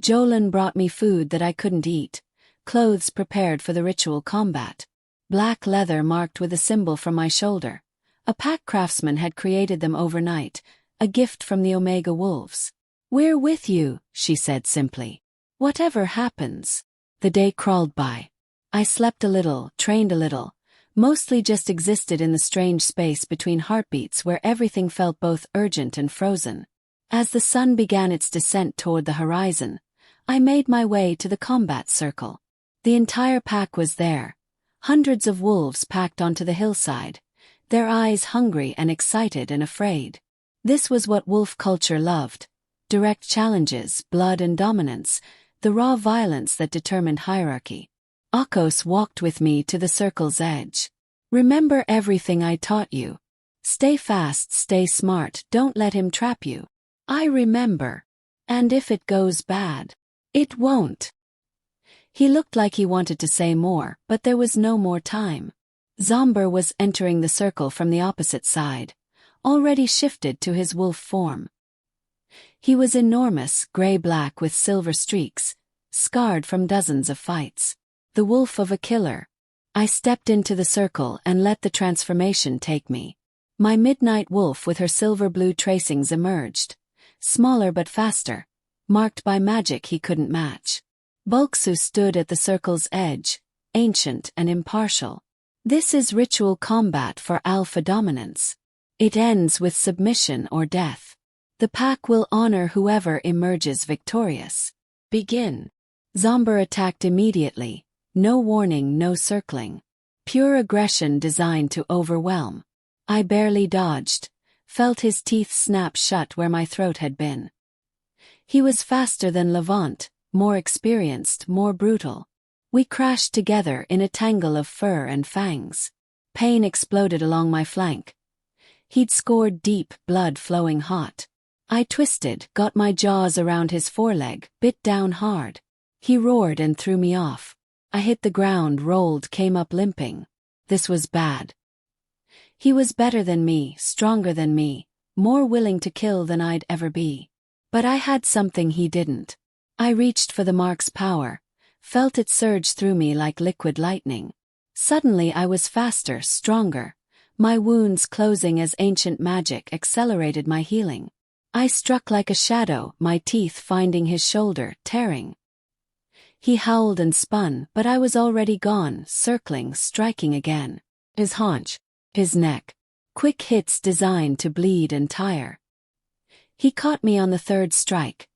Jolin brought me food that I couldn't eat, clothes prepared for the ritual combat. Black leather marked with a symbol from my shoulder. A pack craftsman had created them overnight, a gift from the Omega Wolves. We're with you, she said simply. Whatever happens. The day crawled by. I slept a little, trained a little, mostly just existed in the strange space between heartbeats where everything felt both urgent and frozen. As the sun began its descent toward the horizon, I made my way to the combat circle. The entire pack was there. Hundreds of wolves packed onto the hillside, their eyes hungry and excited and afraid. This was what wolf culture loved. Direct challenges, blood and dominance, the raw violence that determined hierarchy. Akos walked with me to the circle's edge. Remember everything I taught you. Stay fast, stay smart, don't let him trap you. I remember. And if it goes bad, it won't. He looked like he wanted to say more, but there was no more time. Zomber was entering the circle from the opposite side, already shifted to his wolf form. He was enormous, gray-black with silver streaks, scarred from dozens of fights. The wolf of a killer. I stepped into the circle and let the transformation take me. My midnight wolf with her silver-blue tracings emerged, smaller but faster, marked by magic he couldn't match. Bulksu stood at the circle's edge, ancient and impartial. This is ritual combat for alpha dominance. It ends with submission or death. The pack will honor whoever emerges victorious. Begin. Zomber attacked immediately, no warning, no circling. Pure aggression designed to overwhelm. I barely dodged, felt his teeth snap shut where my throat had been. He was faster than Levant, more experienced, more brutal. We crashed together in a tangle of fur and fangs. Pain exploded along my flank. He'd scored deep, blood flowing hot. I twisted, got my jaws around his foreleg, bit down hard. He roared and threw me off. I hit the ground, rolled, came up limping. This was bad. He was better than me, stronger than me, more willing to kill than I'd ever be. But I had something he didn't. I reached for the mark's power, felt it surge through me like liquid lightning. Suddenly I was faster, stronger. My wounds closing as ancient magic accelerated my healing. I struck like a shadow, my teeth finding his shoulder, tearing. He howled and spun, but I was already gone, circling, striking again. His haunch, his neck. Quick hits designed to bleed and tire. He caught me on the third strike.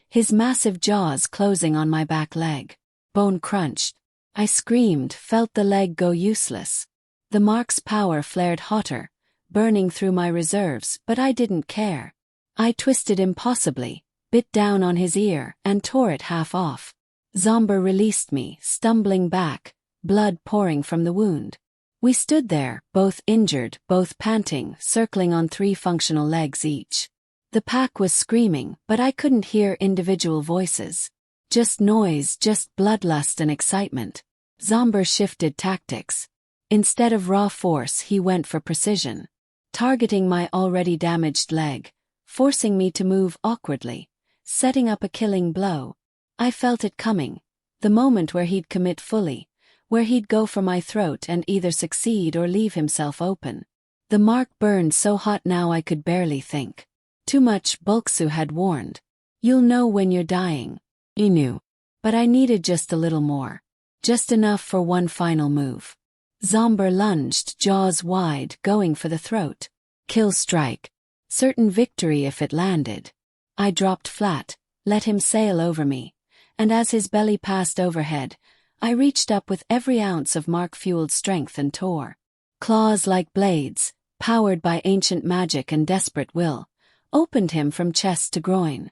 His massive jaws closing on my back leg. Bone crunched. I screamed, felt the leg go useless. The mark's power flared hotter, burning through my reserves, but I didn't care. I twisted impossibly, bit down on his ear, and tore it half off. Zomber released me, stumbling back, blood pouring from the wound. We stood there, both injured, both panting, circling on 3 functional legs each. The pack was screaming, but I couldn't hear individual voices. Just noise, just bloodlust and excitement. Zomber shifted tactics. Instead of raw force, he went for precision. Targeting my already damaged leg, forcing me to move awkwardly, setting up a killing blow. I felt it coming, the moment where he'd commit fully, where he'd go for my throat and either succeed or leave himself open. The mark burned so hot now I could barely think. Too much, Bulksu had warned. You'll know when you're dying. He knew. But I needed just a little more. Just enough for one final move. Zomber lunged, jaws wide, going for the throat. Kill strike. Certain victory if it landed. I dropped flat, let him sail over me, and as his belly passed overhead, I reached up with every ounce of mark-fueled strength and tore. Claws like blades, powered by ancient magic and desperate will, opened him from chest to groin.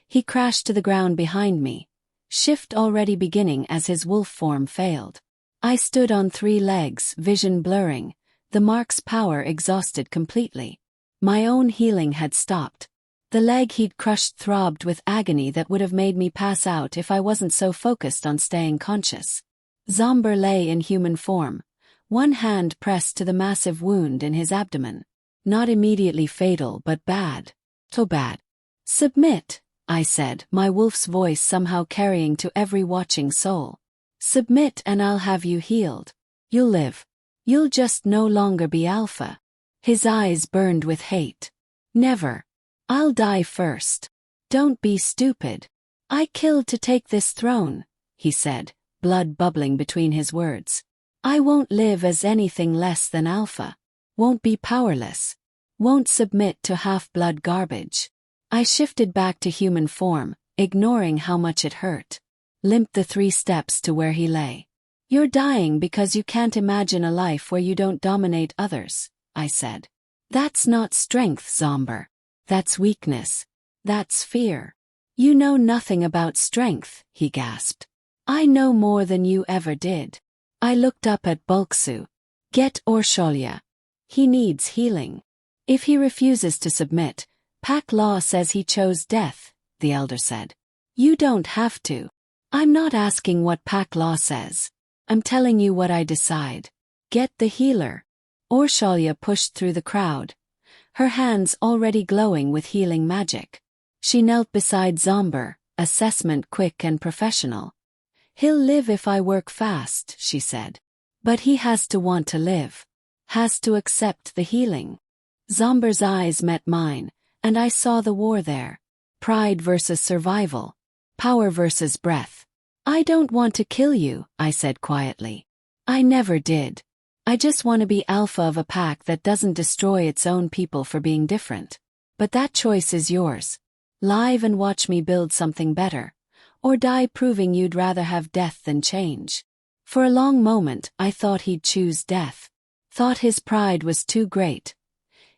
He crashed to the ground behind me, shift already beginning as his wolf form failed. I stood on 3 legs, vision blurring, the mark's power exhausted completely. My own healing had stopped. The leg he'd crushed throbbed with agony that would have made me pass out if I wasn't so focused on staying conscious. Zomber lay in human form, one hand pressed to the massive wound in his abdomen. Not immediately fatal, but bad. So bad. Submit, I said, my wolf's voice somehow carrying to every watching soul. Submit and I'll have you healed. You'll live. You'll just no longer be alpha. His eyes burned with hate. Never. I'll die first. Don't be stupid. I killed to take this throne, he said, blood bubbling between his words. I won't live as anything less than alpha. Won't be powerless. Won't submit to half-blood garbage. I shifted back to human form, ignoring how much it hurt. Limped the 3 steps to where he lay. You're dying because you can't imagine a life where you don't dominate others, I said. That's not strength, Zomber. That's weakness. That's fear. You know nothing about strength, he gasped. I know more than you ever did. I looked up at Bulksu. Get Orsholya. He needs healing. If he refuses to submit, Pack law says he chose death, the elder said. You don't have to. I'm not asking what Pack law says. I'm telling you what I decide. Get the healer. Orsholya pushed through the crowd, her hands already glowing with healing magic. She knelt beside Zomber, assessment quick and professional. He'll live if I work fast, she said. But he has to want to live. Has to accept the healing. Zomber's eyes met mine, and I saw the war there. Pride versus survival. Power versus breath. I don't want to kill you, I said quietly. I never did. I just want to be alpha of a pack that doesn't destroy its own people for being different. But that choice is yours. Live and watch me build something better. Or die proving you'd rather have death than change. For a long moment I thought he'd choose death. Thought his pride was too great.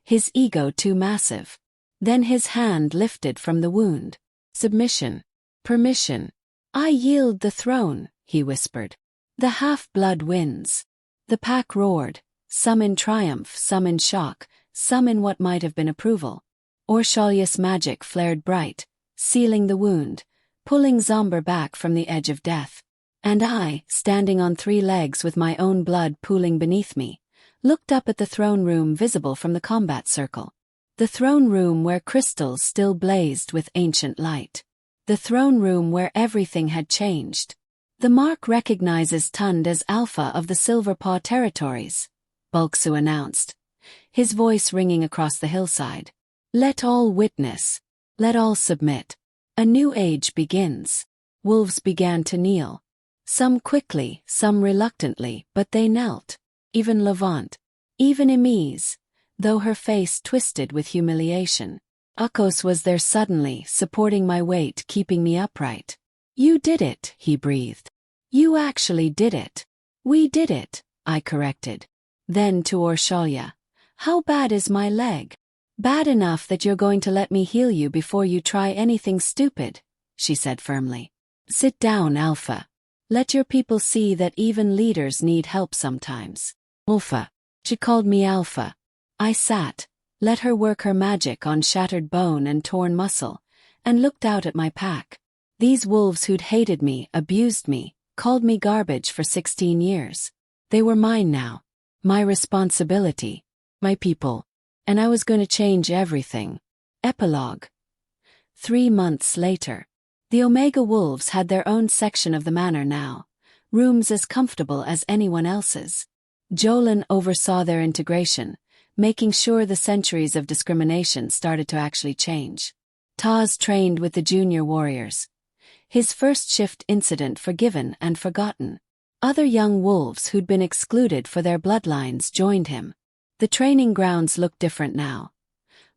His ego too massive. Then his hand lifted from the wound. Submission. Permission. I yield the throne, he whispered. The half-blood wins. The pack roared, some in triumph, some in shock, some in what might have been approval. Orshalia's magic flared bright, sealing the wound, pulling Zomber back from the edge of death. And I, standing on 3 legs with my own blood pooling beneath me, looked up at the throne room visible from the combat circle. The throne room where crystals still blazed with ancient light. The throne room where everything had changed. The mark recognizes Tund as Alpha of the Silverpaw territories, Bulksu announced, his voice ringing across the hillside. Let all witness. Let all submit. A new age begins. Wolves began to kneel. Some quickly, some reluctantly, but they knelt. Even Levant. Even Emise, though her face twisted with humiliation. Akos was there suddenly, supporting my weight, keeping me upright. You did it, he breathed. You actually did it. We did it, I corrected. Then to Orshalia. How bad is my leg? Bad enough that you're going to let me heal you before you try anything stupid, she said firmly. Sit down, Alpha. Let your people see that even leaders need help sometimes. Alpha. She called me Alpha. I sat, let her work her magic on shattered bone and torn muscle, and looked out at my pack. These wolves who'd hated me, abused me, called me garbage for 16 years. They were mine now. My responsibility. My people. And I was going to change everything. Epilogue. 3 months later. The Omega Wolves had their own section of the manor now, rooms as comfortable as anyone else's. Jolin oversaw their integration, making sure the centuries of discrimination started to actually change. Taz trained with the junior warriors. His first shift incident forgiven and forgotten. Other young wolves who'd been excluded for their bloodlines joined him. The training grounds looked different now.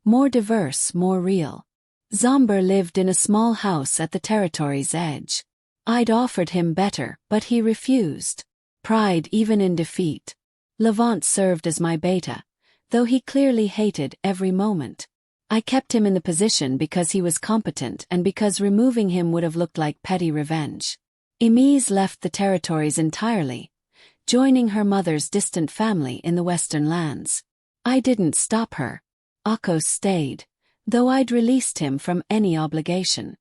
More diverse, more real. Zomber lived in a small house at the territory's edge. I'd offered him better, but he refused. Pride even in defeat. Levant served as my beta, though he clearly hated every moment. I kept him in the position because he was competent and because removing him would have looked like petty revenge. Emise left the territories entirely, joining her mother's distant family in the western lands. I didn't stop her. Akos stayed, though I'd released him from any obligation.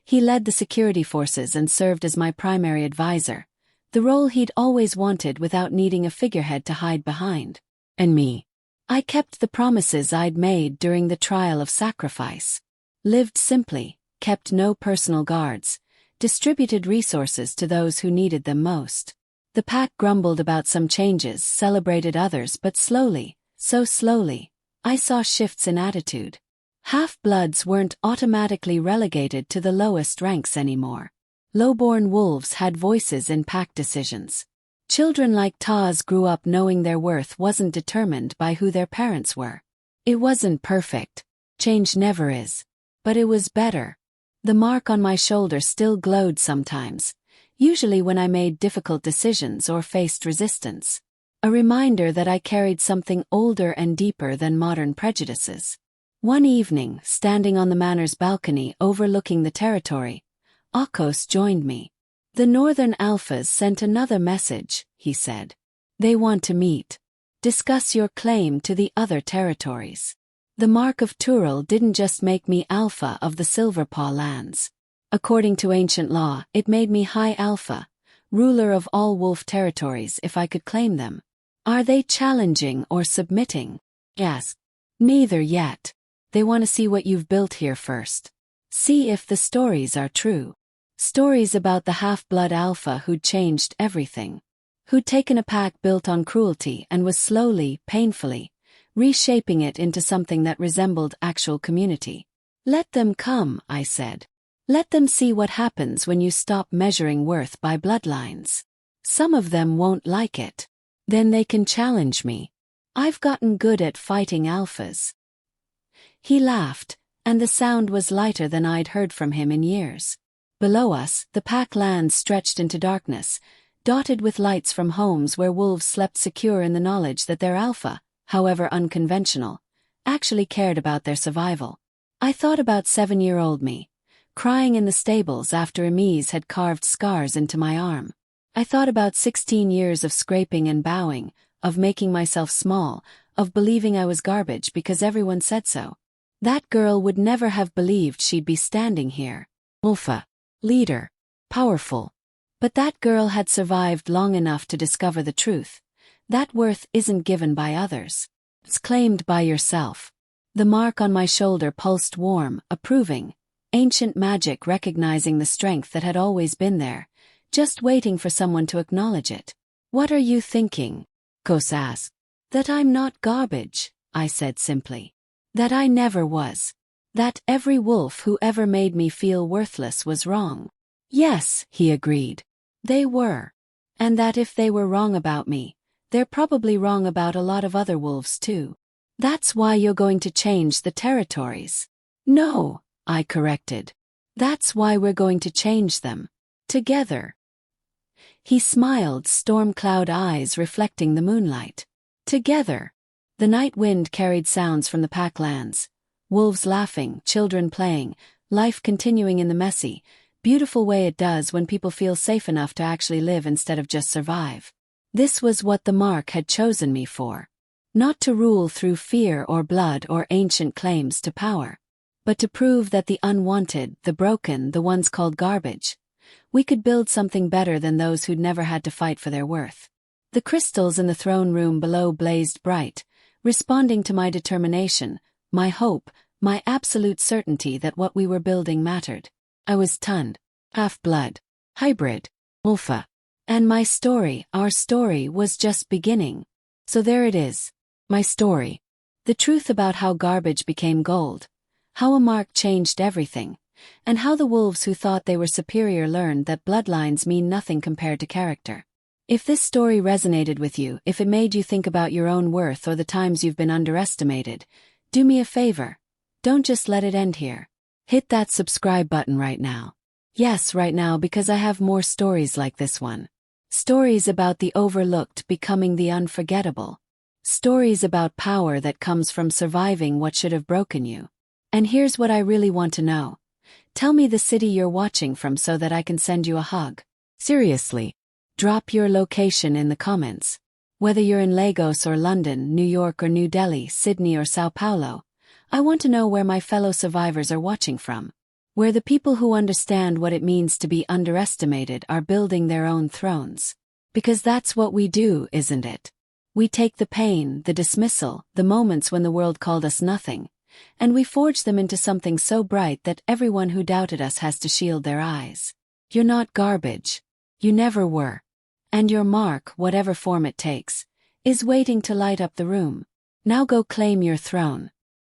He led the security forces and served as my primary advisor, the role he'd always wanted without needing a figurehead to hide behind. And me. I kept the promises I'd made during the trial of sacrifice. Lived simply, kept no personal guards, distributed resources to those who needed them most. The pack grumbled about some changes, celebrated others, but slowly, so slowly, I saw shifts in attitude. Half-bloods weren't automatically relegated to the lowest ranks anymore. Lowborn wolves had voices in pack decisions. Children like Taz grew up knowing their worth wasn't determined by who their parents were. It wasn't perfect. Change never is. But it was better. The mark on my shoulder still glowed sometimes, usually when I made difficult decisions or faced resistance. A reminder that I carried something older and deeper than modern prejudices. One evening, standing on the manor's balcony overlooking the territory, Akos joined me. The Northern Alphas sent another message, he said. They want to meet. Discuss your claim to the other territories. The mark of Tural didn't just make me Alpha of the Silverpaw lands. According to ancient law, it made me High Alpha, ruler of all wolf territories if I could claim them. Are they challenging or submitting? Yes. Neither yet. They want to see what you've built here first. See if the stories are true. Stories about the half-blood Alpha who'd changed everything. Who'd taken a pack built on cruelty and was slowly, painfully, reshaping it into something that resembled actual community. Let them come, I said. Let them see what happens when you stop measuring worth by bloodlines. Some of them won't like it. Then they can challenge me. I've gotten good at fighting alphas. He laughed, and the sound was lighter than I'd heard from him in years. Below us, the pack lands stretched into darkness, dotted with lights from homes where wolves slept secure in the knowledge that their alpha, however unconventional, actually cared about their survival. I thought about 7-year-old me, crying in the stables after Emise had carved scars into my arm. I thought about 16 years of scraping and bowing, of making myself small, of believing I was garbage because everyone said so. That girl would never have believed she'd be standing here. Alpha. Leader. Powerful. But that girl had survived long enough to discover the truth. That worth isn't given by others. It's claimed by yourself. The mark on my shoulder pulsed warm, approving. Ancient magic recognizing the strength that had always been there, just waiting for someone to acknowledge it. What are you thinking? Kos asked. That I'm not garbage, I said simply. That I never was. That every wolf who ever made me feel worthless was wrong. Yes, he agreed. They were. And that if they were wrong about me, they're probably wrong about a lot of other wolves too. That's why you're going to change the territories. No, I corrected. That's why we're going to change them. Together. He smiled, storm cloud eyes reflecting the moonlight. Together. The night wind carried sounds from the packlands. Wolves laughing, children playing, life continuing in the messy, beautiful way it does when people feel safe enough to actually live instead of just survive. This was what the mark had chosen me for. Not to rule through fear or blood or ancient claims to power, but to prove that the unwanted, the broken, the ones called garbage, we could build something better than those who'd never had to fight for their worth. The crystals in the throne room below blazed bright, responding to my determination, my hope, my absolute certainty that what we were building mattered. I was Tund, half-blood, hybrid, Ulfa. And my story, our story, was just beginning. So there it is. My story. The truth about how garbage became gold. How a mark changed everything. And how the wolves who thought they were superior learned that bloodlines mean nothing compared to character. If this story resonated with you, if it made you think about your own worth or the times you've been underestimated, do me a favor. Don't just let it end here. Hit that subscribe button right now. Yes, right now, because I have more stories like this one. Stories about the overlooked becoming the unforgettable. Stories about power that comes from surviving what should have broken you. And here's what I really want to know. Tell me the city you're watching from so that I can send you a hug. Seriously. Drop your location in the comments. Whether you're in Lagos or London, New York or New Delhi, Sydney or Sao Paulo, I want to know where my fellow survivors are watching from. Where the people who understand what it means to be underestimated are building their own thrones. Because that's what we do, isn't it? We take the pain, the dismissal, the moments when the world called us nothing, and we forge them into something so bright that everyone who doubted us has to shield their eyes. You're not garbage. You never were. And your mark, whatever form it takes, is waiting to light up the room. Now go claim your throne.